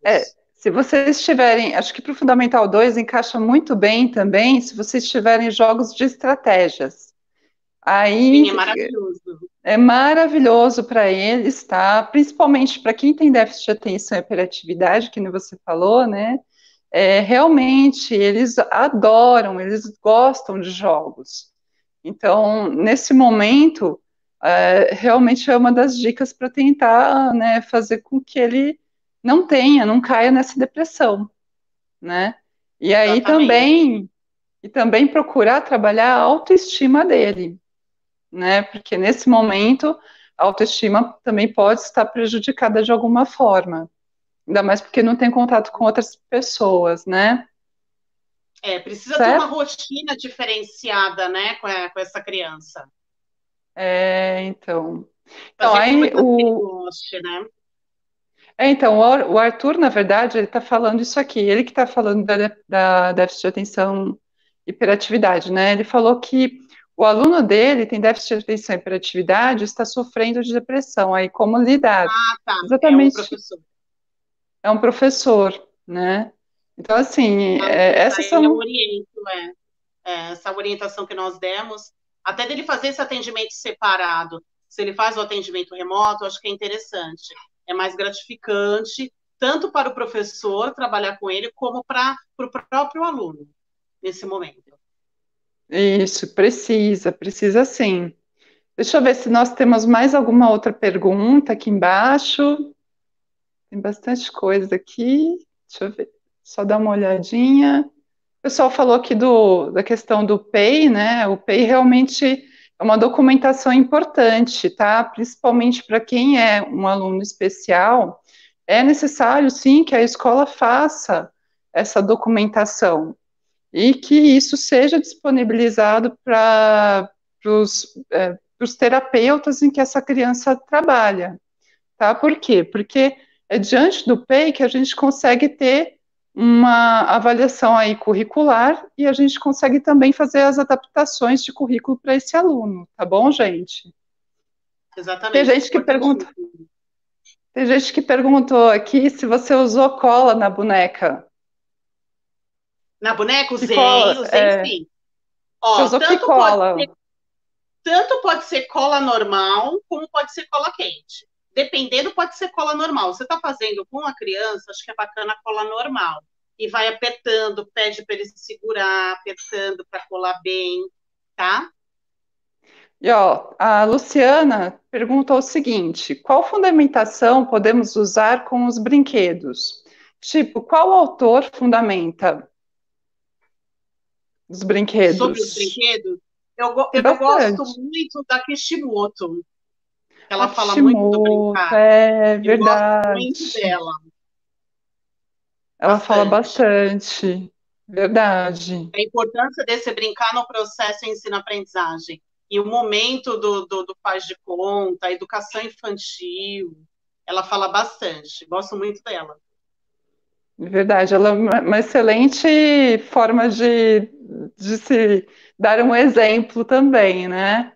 Speaker 1: é,
Speaker 2: jogos.
Speaker 1: se vocês tiverem, acho que para o Fundamental 2 encaixa muito bem também, se vocês tiverem jogos de estratégias.
Speaker 2: Sim, é
Speaker 1: Aí
Speaker 2: maravilhoso.
Speaker 1: é maravilhoso para eles, tá? Principalmente para quem tem déficit de atenção e hiperatividade, que nem você falou, né? Realmente eles adoram, eles gostam de jogos. Então, nesse momento, realmente é uma das dicas para tentar, né, fazer com que ele não caia nessa depressão, né? E aí
Speaker 2: Exatamente.
Speaker 1: também procurar trabalhar a autoestima dele, né? Porque nesse momento a autoestima também pode estar prejudicada de alguma forma, ainda mais porque não tem contato com outras pessoas, né?
Speaker 2: Precisa ter uma
Speaker 1: Certo?
Speaker 2: rotina diferenciada, né, com essa criança.
Speaker 1: Então. Então,
Speaker 2: Fazer
Speaker 1: aí
Speaker 2: coisas que ele goste, né?
Speaker 1: o Arthur, na verdade, ele está falando isso aqui, ele que está falando da déficit de atenção e hiperatividade, né? Ele falou que o aluno dele tem déficit de atenção e hiperatividade, está sofrendo de depressão, aí como lidar?
Speaker 2: Ah, tá. É o
Speaker 1: Exatamente,
Speaker 2: professor.
Speaker 1: é um professor, né? Então, assim,
Speaker 2: Ah, então, para
Speaker 1: essas
Speaker 2: ele eu
Speaker 1: são.
Speaker 2: oriento, essa orientação que nós demos, até dele fazer esse atendimento separado. Se ele faz o atendimento remoto, eu acho que é interessante. É mais gratificante, tanto para o professor trabalhar com ele, como para o próprio aluno, nesse momento.
Speaker 1: Isso, precisa sim. Deixa eu ver se nós temos mais alguma outra pergunta aqui embaixo. Tem bastante coisa aqui. Deixa eu ver. Só dar uma olhadinha. pessoal falou aqui da questão do PEI, né? O PEI realmente é uma documentação importante, tá? Principalmente para quem é um aluno especial, é necessário sim que a escola faça essa documentação e que isso seja disponibilizado para os terapeutas em que essa criança trabalha, tá? Por quê? Porque é diante do PEI que a gente consegue ter uma avaliação aí curricular e a gente consegue também fazer as adaptações de currículo para esse aluno, tá bom, gente? Tem
Speaker 2: Exatamente,
Speaker 1: gente que pergunta,
Speaker 2: importantíssimo.
Speaker 1: tem gente que perguntou aqui se você usou cola na boneca.
Speaker 2: Na boneca,
Speaker 1: Que cola?
Speaker 2: usei sim.
Speaker 1: Você
Speaker 2: Ó,
Speaker 1: usou que cola?
Speaker 2: tanto pode ser cola normal, como pode ser cola quente. Dependendo, pode ser cola normal. Você está fazendo com a criança, acho que é bacana a cola normal. E vai apertando, pede para ele segurar, apertando para colar bem, tá?
Speaker 1: E ó, a Luciana perguntou o seguinte: qual fundamentação podemos usar com os brinquedos? Tipo, qual autor fundamenta os
Speaker 2: Sobre os
Speaker 1: brinquedos?
Speaker 2: brinquedos, eu gosto
Speaker 1: Bastante.
Speaker 2: muito da Kishimoto.
Speaker 1: A
Speaker 2: Ela fala muito do
Speaker 1: Kishimoto,
Speaker 2: brincar.
Speaker 1: é
Speaker 2: Eu gosto muito
Speaker 1: verdade.
Speaker 2: dela,
Speaker 1: Ela fala
Speaker 2: bastante.
Speaker 1: bastante. Verdade.
Speaker 2: A importância desse brincar no processo ensino-aprendizagem. E o momento do faz de conta, a educação infantil, ela fala bastante. Gosto muito dela.
Speaker 1: Verdade. Ela é uma excelente forma de se dar um exemplo também, né?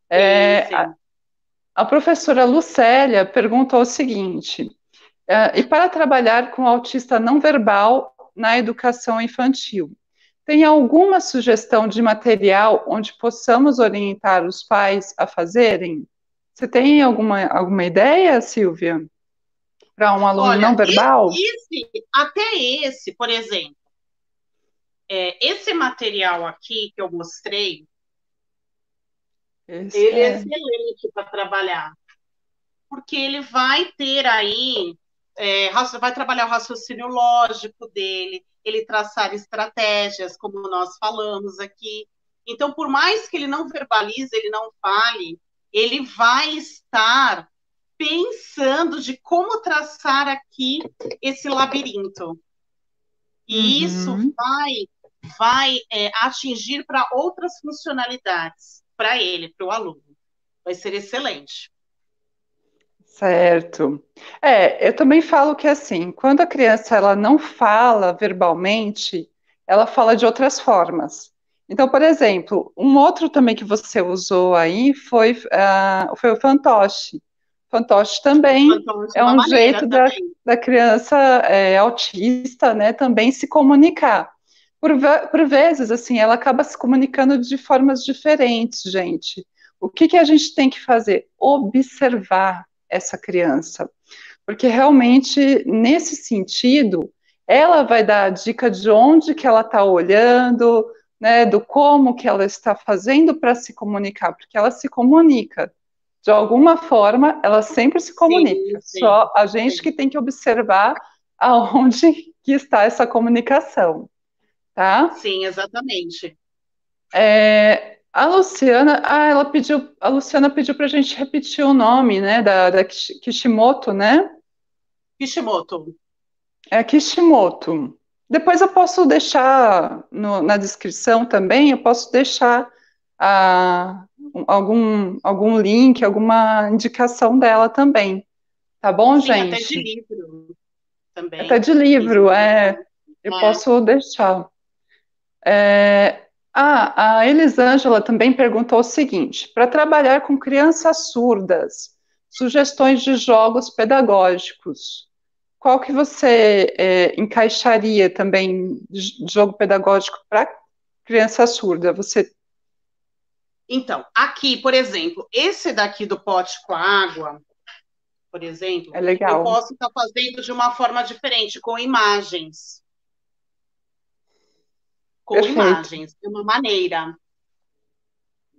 Speaker 2: Sim,
Speaker 1: É,
Speaker 2: sim.
Speaker 1: a professora Lucélia perguntou o seguinte: e para trabalhar com autista não verbal na educação infantil, tem alguma sugestão de material onde possamos orientar os pais a fazerem? Você tem alguma ideia, Silvia, para um aluno
Speaker 2: Olha,
Speaker 1: não verbal?
Speaker 2: até esse, por exemplo, esse material aqui que eu mostrei,
Speaker 1: Esse
Speaker 2: ele é
Speaker 1: é.
Speaker 2: excelente para trabalhar, porque ele vai ter aí, vai trabalhar o raciocínio lógico dele, ele traçar estratégias, como nós falamos aqui. Então, por mais que ele não verbalize, ele não fale, ele vai estar pensando de como traçar aqui esse labirinto. E isso
Speaker 1: Uhum.
Speaker 2: vai atingir para outras funcionalidades, para ele, para o aluno. Vai ser excelente.
Speaker 1: Certo. Eu também falo que assim, quando a criança ela não fala verbalmente, ela fala de outras formas. Então, por exemplo, um outro também que você usou aí foi o fantoche. Fantoche também
Speaker 2: Fantoche é
Speaker 1: é
Speaker 2: uma
Speaker 1: um
Speaker 2: maneira
Speaker 1: jeito
Speaker 2: também.
Speaker 1: da criança autista, né, também se comunicar. Por vezes, assim, ela acaba se comunicando de formas diferentes, gente. O que que a gente tem que fazer? Observar essa criança. Porque realmente, nesse sentido, ela vai dar a dica de onde que ela está olhando, né, do como que ela está fazendo para se comunicar, porque ela se comunica. De alguma forma, ela sempre se comunica.
Speaker 2: Sim, sim,
Speaker 1: Só a gente que
Speaker 2: sim.
Speaker 1: tem que observar aonde que está essa comunicação, tá?
Speaker 2: Sim, exatamente.
Speaker 1: A Luciana pediu para a gente repetir o nome, né, da Kishimoto, né?
Speaker 2: Kishimoto.
Speaker 1: É Kishimoto. Depois eu posso deixar na descrição também, eu posso deixar algum link, alguma indicação dela também. Tá bom,
Speaker 2: Sim, até de
Speaker 1: gente?
Speaker 2: livro
Speaker 1: Até
Speaker 2: também.
Speaker 1: de livro,
Speaker 2: Inspiração.
Speaker 1: eu
Speaker 2: É.
Speaker 1: posso deixar. A Elisângela também perguntou o seguinte: para trabalhar com crianças surdas, sugestões de jogos pedagógicos. Qual que você encaixaria também de jogo pedagógico para criança surda? Você
Speaker 2: Então, aqui, por exemplo, esse daqui do pote com a água, por exemplo,
Speaker 1: é
Speaker 2: eu
Speaker 1: legal.
Speaker 2: posso estar fazendo de uma forma diferente, com imagens. Com
Speaker 1: Perfeito.
Speaker 2: imagens, de uma maneira.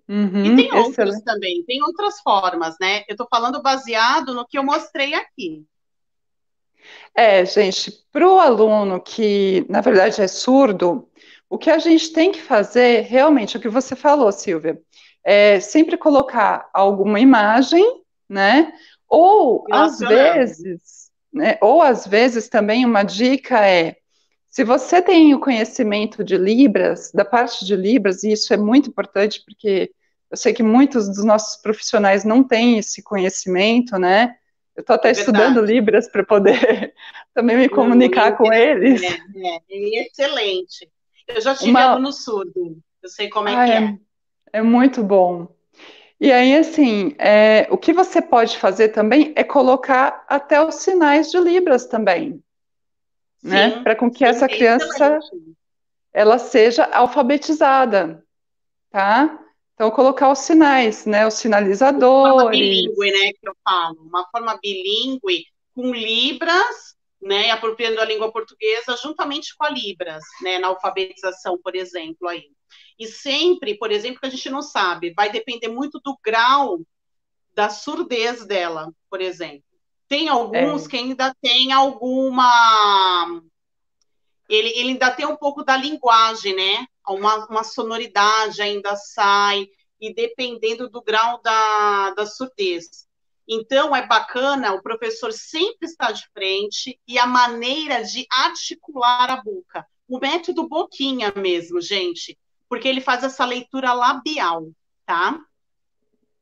Speaker 2: E
Speaker 1: Uhum,
Speaker 2: tem outras
Speaker 1: excelente.
Speaker 2: também, tem outras formas, né? Eu estou falando baseado no que eu mostrei aqui.
Speaker 1: Gente, para o aluno que, na verdade, é surdo, O que a gente tem que fazer, realmente, o que você falou, Silvia, é sempre colocar alguma imagem, né? Ou às
Speaker 2: Relacionando.
Speaker 1: vezes, né? Ou às vezes também uma dica é, se você tem o conhecimento de Libras, da parte de Libras, e isso é muito importante porque eu sei que muitos dos nossos profissionais não têm esse conhecimento, né? Eu estou até
Speaker 2: É
Speaker 1: estudando
Speaker 2: verdade.
Speaker 1: Libras para poder também me
Speaker 2: Não,
Speaker 1: comunicar com eles.
Speaker 2: é excelente. Eu já tive
Speaker 1: Uma,
Speaker 2: aluno surdo, eu sei como é
Speaker 1: ah,
Speaker 2: que é.
Speaker 1: é muito bom. E aí, assim, o que você pode fazer também é colocar até os sinais de Libras também, né?
Speaker 2: Sim,
Speaker 1: Para com que
Speaker 2: sim,
Speaker 1: essa
Speaker 2: é
Speaker 1: criança
Speaker 2: excelente.
Speaker 1: ela seja alfabetizada, tá? Então, colocar os sinais, né? Os
Speaker 2: Forma
Speaker 1: sinalizadores.
Speaker 2: bilíngue, né, que eu falo, uma forma bilíngue com Libras, né, apropriando a língua portuguesa juntamente com a Libras, né, na alfabetização, por exemplo, aí. E sempre, por exemplo, que a gente não sabe, vai depender muito do grau da surdez dela, por exemplo. Tem alguns
Speaker 1: É,
Speaker 2: que ainda tem alguma. Ele ainda tem um pouco da linguagem, né? Uma sonoridade ainda sai, e dependendo do grau da surdez. Então, é bacana o professor sempre estar de frente e a maneira de articular a boca. O método boquinha mesmo, gente, porque ele faz essa leitura labial, tá?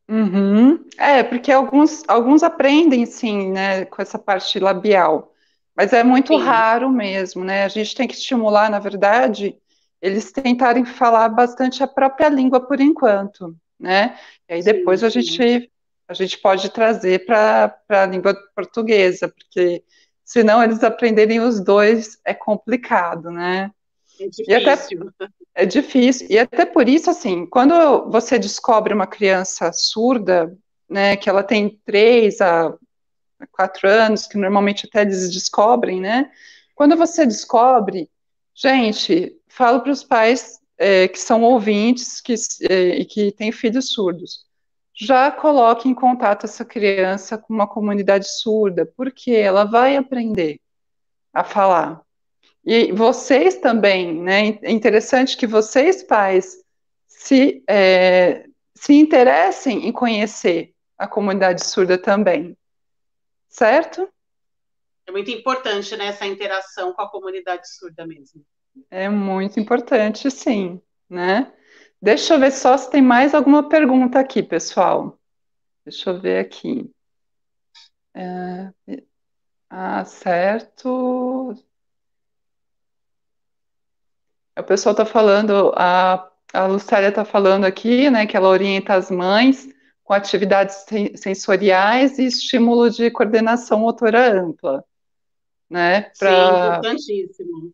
Speaker 1: uhum. Porque alguns aprendem, sim, né? Com essa parte labial. Mas é muito
Speaker 2: Sim,
Speaker 1: raro mesmo, né? A gente tem que estimular, na verdade, eles tentarem falar bastante a própria língua por enquanto, né? E aí depois
Speaker 2: sim, sim.
Speaker 1: a gente pode trazer para a língua portuguesa, porque senão eles aprenderem os dois é complicado, né?
Speaker 2: É
Speaker 1: E até
Speaker 2: difícil.
Speaker 1: é difícil, e até por isso, assim, quando você descobre uma criança surda, né, que ela tem 3 a 4 anos, que normalmente até eles descobrem, né? Quando você descobre, gente, falo para os pais que são ouvintes e que têm filhos surdos, já coloque em contato essa criança com uma comunidade surda, porque ela vai aprender a falar. E vocês também, né? É interessante que vocês, pais, se interessem em conhecer a comunidade surda também, certo?
Speaker 2: É muito importante, né, essa interação com a comunidade surda mesmo.
Speaker 1: É muito importante, sim, né? Deixa eu ver só se tem mais alguma pergunta aqui, pessoal. Deixa eu ver aqui. É, certo. O pessoal está falando, a Lucélia está falando aqui, né, que ela orienta as mães com atividades sensoriais e estímulo de coordenação motora ampla, né?
Speaker 2: Sim, importantíssimo.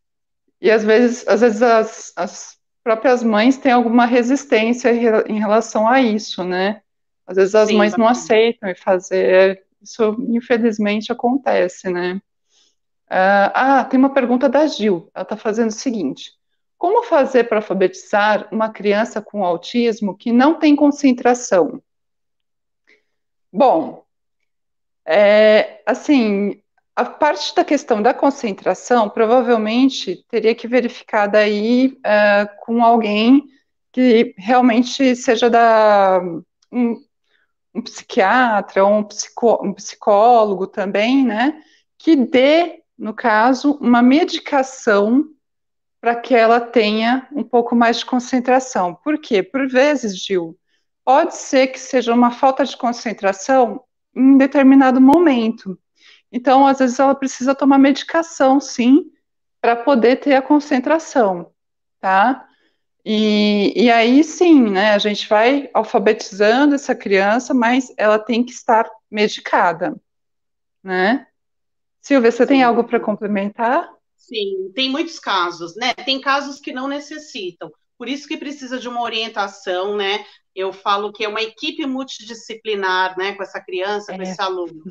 Speaker 1: E às vezes as próprias mães têm alguma resistência em relação a isso, né? Às vezes as
Speaker 2: Sim,
Speaker 1: mães não
Speaker 2: bastante.
Speaker 1: aceitam e fazer. Isso, infelizmente, acontece, né? Tem uma pergunta da Gil. Ela está fazendo o seguinte: como fazer para alfabetizar uma criança com autismo que não tem concentração? Bom, assim, a parte da questão da concentração provavelmente teria que verificar daí com alguém que realmente seja um, um psiquiatra ou um psicólogo também, né? Que dê, no caso, uma medicação para que ela tenha um pouco mais de concentração. Por quê? Por vezes, Gil, pode ser que seja uma falta de concentração em determinado momento. Então, às vezes, ela precisa tomar medicação, sim, para poder ter a concentração, tá? E aí, sim, né, a gente vai alfabetizando essa criança, mas ela tem que estar medicada, né? Silvia, você tem algo
Speaker 2: Sim,
Speaker 1: para complementar?
Speaker 2: sim. Tem muitos casos, né? Tem casos que não necessitam. Por isso que precisa de uma orientação, né? Eu falo que é uma equipe multidisciplinar, né, com essa criança, com
Speaker 1: É,
Speaker 2: esse aluno,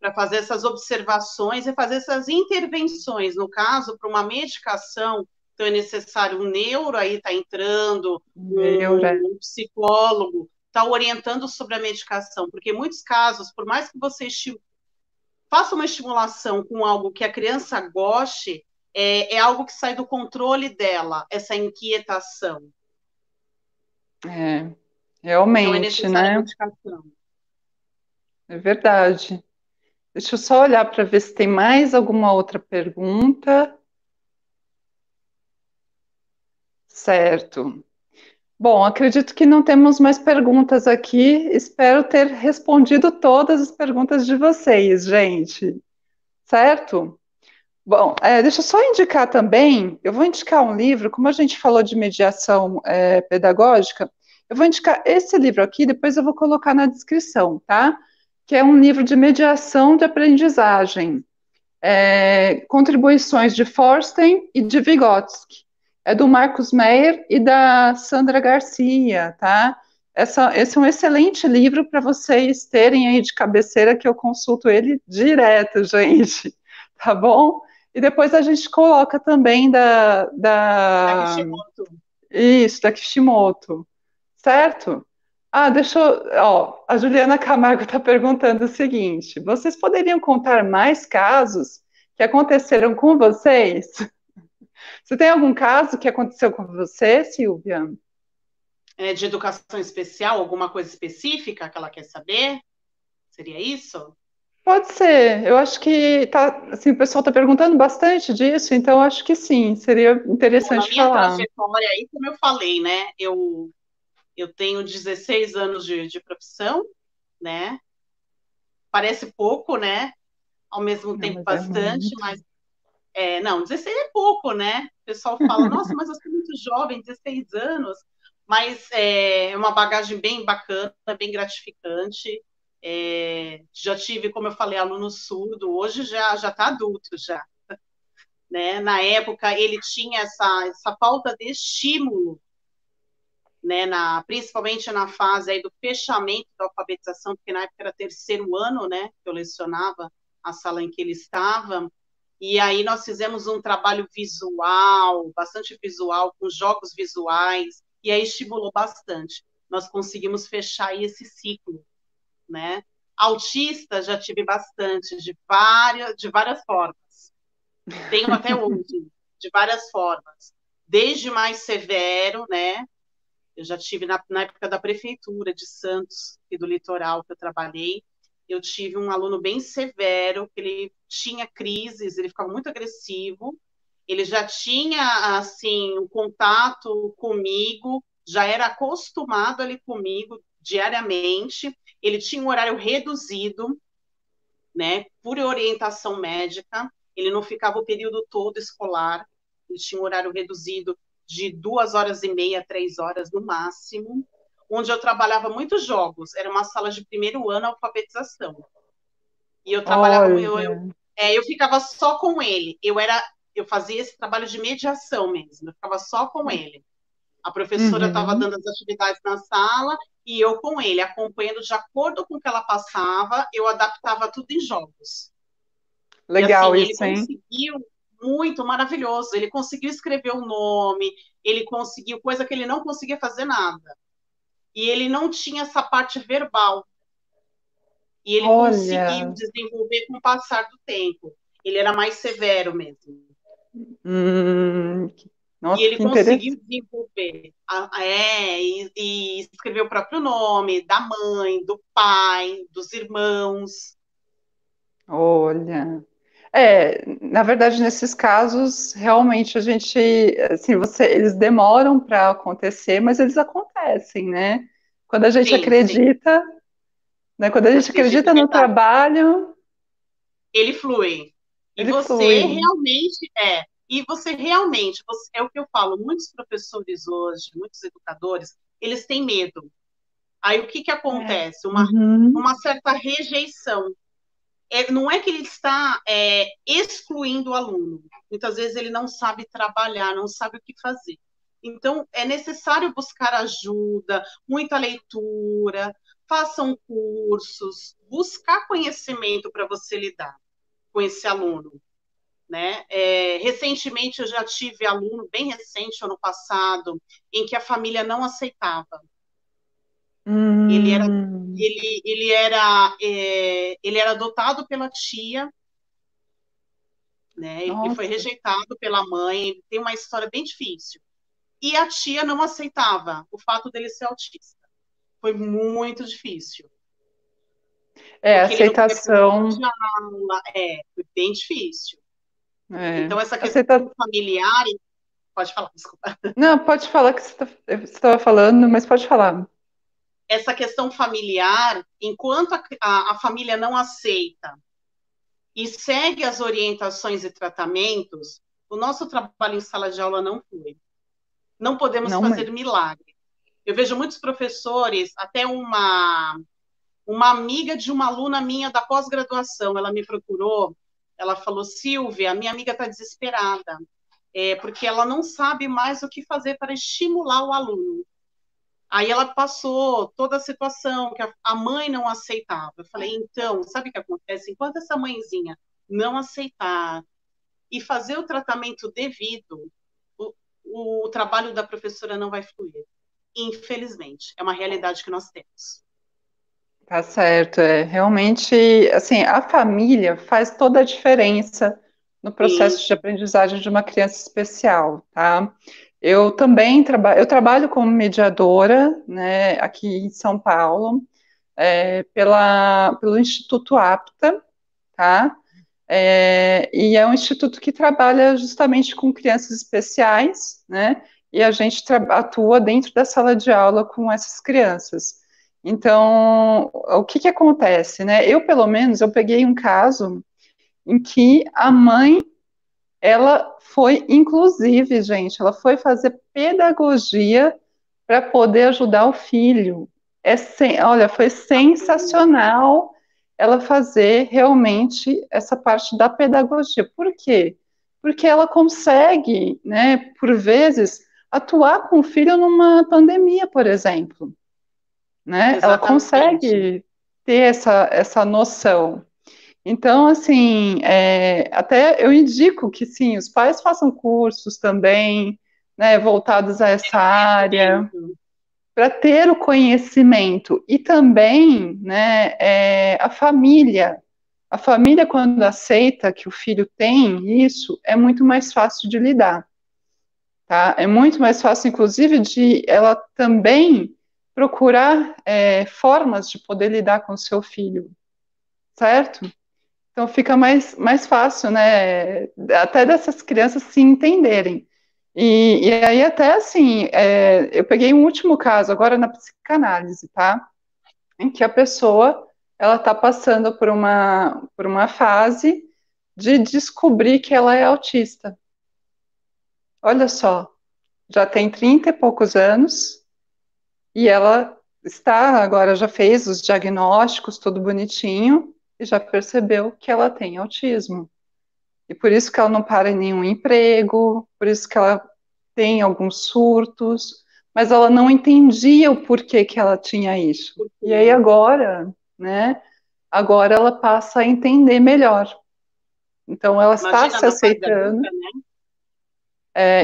Speaker 2: para fazer essas observações e fazer essas intervenções. No caso, para uma medicação, então é necessário um neuro aí tá entrando,
Speaker 1: neura,
Speaker 2: um psicólogo está orientando sobre a medicação, porque em muitos casos, por mais que você faça uma estimulação com algo que a criança goste, é algo que sai do controle dela, essa inquietação. Então é
Speaker 1: Realmente,
Speaker 2: necessária a
Speaker 1: né?
Speaker 2: medicação.
Speaker 1: É verdade. Deixa eu só olhar para ver se tem mais alguma outra pergunta. Certo. Bom, acredito que não temos mais perguntas aqui. Espero ter respondido todas as perguntas de vocês, gente. Certo? Bom, deixa eu só indicar também. Eu vou indicar um livro, como a gente falou de mediação pedagógica, eu vou indicar esse livro aqui, depois eu vou colocar na descrição, tá? Que é um livro de mediação de aprendizagem. Contribuições de Forsten e de Vygotsky. É do Marcos Meyer e da Sandra Garcia, tá? Esse é um excelente livro para vocês terem aí de cabeceira, que eu consulto ele direto, gente, tá bom? E depois a gente coloca também
Speaker 2: Da Kishimoto.
Speaker 1: isso, da Kishimoto, certo? Ah, deixa eu. Ó, a Juliana Camargo está perguntando o seguinte: vocês poderiam contar mais casos que aconteceram com vocês? Você tem algum caso que aconteceu com você, Silvia?
Speaker 2: De educação especial, alguma coisa específica que ela quer saber? Seria isso?
Speaker 1: Pode ser. Eu acho que tá, assim, o pessoal está perguntando bastante disso, então acho que sim, seria
Speaker 2: Bom, na
Speaker 1: interessante
Speaker 2: minha
Speaker 1: falar.
Speaker 2: trajetória aí, como eu falei, né? Eu tenho 16 anos de profissão, né? Parece pouco, né? Ao mesmo
Speaker 1: Não,
Speaker 2: tempo
Speaker 1: mas é
Speaker 2: bastante,
Speaker 1: muito.
Speaker 2: mas não, 16 é pouco, né? O pessoal fala, nossa, mas você é muito jovem, 16 anos, mas é uma bagagem bem bacana, bem gratificante. Já tive, como eu falei, aluno surdo, hoje já está adulto já. Né? Na época ele tinha essa falta de estímulo, né? Principalmente na fase aí do fechamento da alfabetização, porque na época era terceiro ano, né? Que eu lecionava a sala em que ele estava. E aí nós fizemos um trabalho visual, bastante visual, com jogos visuais, e aí estimulou bastante. Nós conseguimos fechar aí esse ciclo, né? Autista já tive bastante, de várias formas. Tenho até hoje, de várias formas. Desde mais severo, né? Eu já tive na época da prefeitura de Santos e do litoral que eu trabalhei, eu tive um aluno bem severo, que ele tinha crises, ele ficava muito agressivo, ele já tinha, assim, um contato comigo, já era acostumado ali comigo diariamente, ele tinha um horário reduzido, né, por orientação médica, ele não ficava o período todo escolar, ele tinha um horário reduzido de 2 horas e meia, 3 horas no máximo, onde eu trabalhava muitos jogos, era uma sala de primeiro ano alfabetização. E eu trabalhava,
Speaker 1: Olha,
Speaker 2: eu ficava só com ele. Eu fazia esse trabalho de mediação mesmo. Eu ficava só com ele. A professora estava
Speaker 1: uhum,
Speaker 2: dando as atividades na sala e eu com ele, acompanhando de acordo com o que ela passava, eu adaptava tudo em jogos. E
Speaker 1: legal
Speaker 2: assim, ele
Speaker 1: isso, hein?
Speaker 2: conseguiu muito maravilhoso. Ele conseguiu escrever o nome, ele conseguiu coisa que ele não conseguia fazer nada. E ele não tinha essa parte verbal. E ele conseguiu
Speaker 1: Olha,
Speaker 2: desenvolver com o passar do tempo. Ele era mais severo mesmo.
Speaker 1: hum,
Speaker 2: E
Speaker 1: nossa,
Speaker 2: ele
Speaker 1: que interessante.
Speaker 2: conseguiu desenvolver, e escrever o próprio nome, da mãe, do pai, dos irmãos.
Speaker 1: Olha. Na verdade, nesses casos, realmente a gente, assim, eles demoram para acontecer, mas eles acontecem, né? Quando a gente
Speaker 2: Sim, sim,
Speaker 1: acredita, né? Quando a gente
Speaker 2: acredito, é
Speaker 1: acredita no
Speaker 2: verdade.
Speaker 1: trabalho,
Speaker 2: Ele flui. E
Speaker 1: ele
Speaker 2: você
Speaker 1: flui.
Speaker 2: realmente é o que eu falo, muitos professores hoje, muitos educadores, eles têm medo. Aí o que que acontece?
Speaker 1: Uhum.
Speaker 2: Uma certa rejeição. Não é que ele está excluindo o aluno. Muitas vezes ele não sabe trabalhar, não sabe o que fazer. Então, é necessário buscar ajuda, muita leitura, façam cursos, buscar conhecimento para você lidar com esse aluno. Né? Recentemente, eu já tive aluno, bem recente, ano passado, em que a família não aceitava. Ele era,
Speaker 1: Hum.
Speaker 2: ele era adotado pela tia. né? Ele foi
Speaker 1: Nossa.
Speaker 2: rejeitado pela mãe, ele tem uma história bem difícil. E a tia não aceitava o fato dele ser autista. Foi muito difícil,
Speaker 1: É,
Speaker 2: porque ele não queria participar
Speaker 1: aceitação.
Speaker 2: de aula, foi bem difícil.
Speaker 1: É,
Speaker 2: Então, essa
Speaker 1: aceita...
Speaker 2: questão familiar, pode falar, desculpa.
Speaker 1: Não, pode falar que você estava falando, mas pode falar.
Speaker 2: Essa questão familiar, enquanto a família não aceita e segue as orientações e tratamentos, o nosso trabalho em sala de aula não flui. Não podemos
Speaker 1: Não
Speaker 2: fazer
Speaker 1: mesmo.
Speaker 2: milagre. Eu vejo muitos professores, até uma amiga de uma aluna minha da pós-graduação, ela me procurou, ela falou, Silvia, minha amiga está desesperada, porque ela não sabe mais o que fazer para estimular o aluno. Aí ela passou toda a situação, que a mãe não aceitava. Eu falei, então, sabe o que acontece? Enquanto essa mãezinha não aceitar e fazer o tratamento devido, o trabalho da professora não vai fluir. Infelizmente, é uma realidade que nós temos.
Speaker 1: Tá certo, é realmente assim, a família faz toda a diferença no
Speaker 2: Sim,
Speaker 1: processo de aprendizagem de uma criança especial, tá? Eu também eu trabalho como mediadora, né, aqui em São Paulo, pelo Instituto APTA, tá? E é um instituto que trabalha justamente com crianças especiais, né? E a gente atua dentro da sala de aula com essas crianças. Então, o que que acontece, né? Eu, pelo menos, eu peguei um caso em que a mãe, ela foi, inclusive, gente, ela foi fazer pedagogia para poder ajudar o filho. Olha, foi sensacional ela fazer realmente essa parte da pedagogia. Por quê? Porque ela consegue, né, por vezes, atuar com o filho numa pandemia, por exemplo, né? Ela
Speaker 2: exatamente.
Speaker 1: consegue ter essa noção. Então, assim, até eu indico que sim, os pais façam cursos também, né, voltados a essa área,
Speaker 2: Conhecimento.
Speaker 1: para ter o conhecimento. E também, né, a família, quando aceita que o filho tem isso, é muito mais fácil de lidar, tá? É muito mais fácil, inclusive, de ela também procurar formas de poder lidar com o seu filho, certo? Então fica mais fácil, né? Até dessas crianças se entenderem. E aí até assim, eu peguei um último caso agora na psicanálise, tá? Em que a pessoa ela está passando por uma fase de descobrir que ela é autista. Olha só, já tem 30 e poucos anos e ela está agora já fez os diagnósticos, tudo bonitinho e já percebeu que ela tem autismo. E por isso que ela não para em nenhum emprego, por isso que ela tem alguns surtos, mas ela não entendia o porquê que ela tinha isso. E aí
Speaker 2: Porque,
Speaker 1: agora, né? Agora ela passa a entender melhor. Então ela está
Speaker 2: imagina
Speaker 1: se
Speaker 2: na fase
Speaker 1: aceitando.
Speaker 2: adulta, né?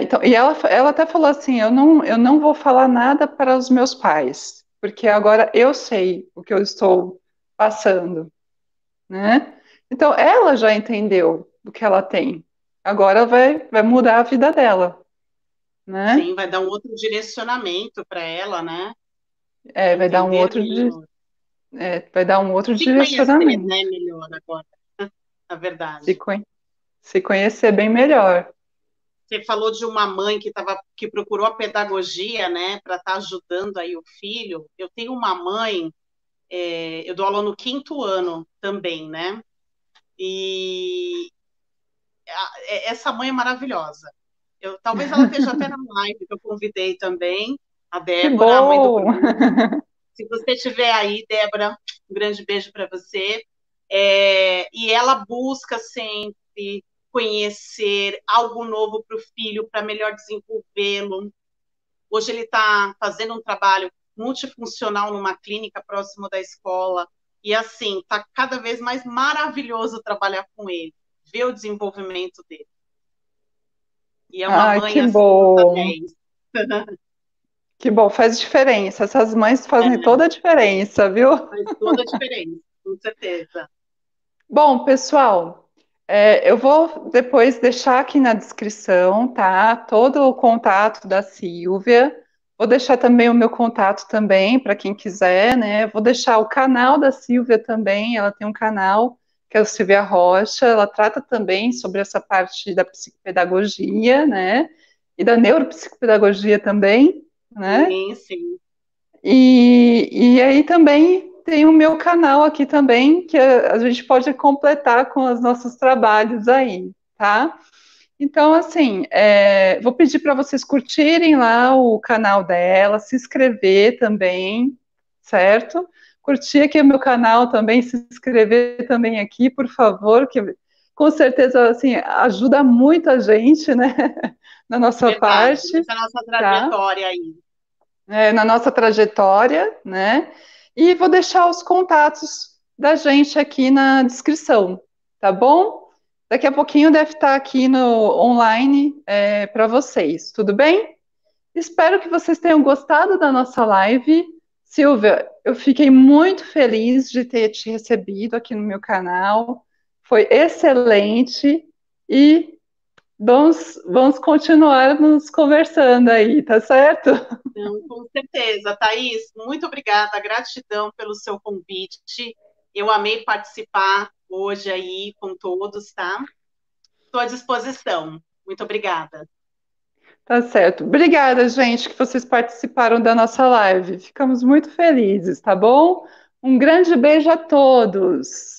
Speaker 1: Então, e ela até falou assim: eu não vou falar nada para os meus pais, porque agora eu sei o que eu estou passando, né? Então, ela já entendeu o que ela tem. Agora vai mudar a vida dela, né?
Speaker 2: Sim, vai dar um outro direcionamento para ela, né?
Speaker 1: Vai dar um
Speaker 2: Entender
Speaker 1: outro,
Speaker 2: melhor.
Speaker 1: vai dar um outro
Speaker 2: Se conhecer,
Speaker 1: direcionamento.
Speaker 2: né, melhor agora, na
Speaker 1: Se,
Speaker 2: verdade.
Speaker 1: conhe- Se conhecer bem melhor.
Speaker 2: Você falou de uma mãe que procurou a pedagogia, né, para estar ajudando aí o filho. Eu tenho uma mãe, eu dou aula no quinto ano também, né? E essa mãe é maravilhosa. Talvez ela esteja até na live que eu convidei também, a
Speaker 1: Que
Speaker 2: Débora, a mãe do
Speaker 1: bom!
Speaker 2: Bruno. Se você estiver aí, Débora, um grande beijo para você. E ela busca sempre conhecer algo novo para o filho, para melhor desenvolvê-lo. Hoje ele está fazendo um trabalho multifuncional numa clínica próximo da escola. E assim, está cada vez mais maravilhoso trabalhar com ele, ver o desenvolvimento dele. E é uma
Speaker 1: Ai,
Speaker 2: mãe
Speaker 1: que
Speaker 2: assim, nota
Speaker 1: bom!
Speaker 2: 10.
Speaker 1: Que bom, faz diferença. Essas mães fazem
Speaker 2: É,
Speaker 1: toda a diferença, viu?
Speaker 2: faz toda a diferença, com certeza.
Speaker 1: Bom, pessoal, Eu vou depois deixar aqui na descrição, tá? Todo o contato da Silvia. Vou deixar também o meu contato também para quem quiser, né? Vou deixar o canal da Silvia também. Ela tem um canal que é o Silvia Rocha. Ela trata também sobre essa parte da psicopedagogia, né? E da neuropsicopedagogia também, né?
Speaker 2: Sim, sim.
Speaker 1: E aí também tem o meu canal aqui também, que a gente pode completar com os nossos trabalhos aí, tá? Então, assim, vou pedir para vocês curtirem lá o canal dela, se inscrever também, certo? Curtir aqui o meu canal também, se inscrever também aqui, por favor, que com certeza, assim, ajuda muito a gente, né, na nossa
Speaker 2: Verdade.
Speaker 1: parte,
Speaker 2: Essa é a nossa
Speaker 1: tá?
Speaker 2: trajetória aí.
Speaker 1: Na nossa trajetória, né? E vou deixar os contatos da gente aqui na descrição, tá bom? Daqui a pouquinho deve estar aqui no online para vocês, tudo bem? Espero que vocês tenham gostado da nossa live. Silvia, eu fiquei muito feliz de ter te recebido aqui no meu canal. Foi excelente e vamos continuar nos conversando aí, tá certo?
Speaker 2: Então, com certeza. Thaís, muito obrigada, gratidão pelo seu convite. Eu amei participar hoje aí com todos, tá? Estou à disposição. Muito obrigada.
Speaker 1: Tá certo. Obrigada, gente, que vocês participaram da nossa live. Ficamos muito felizes, tá bom? Um grande beijo a todos.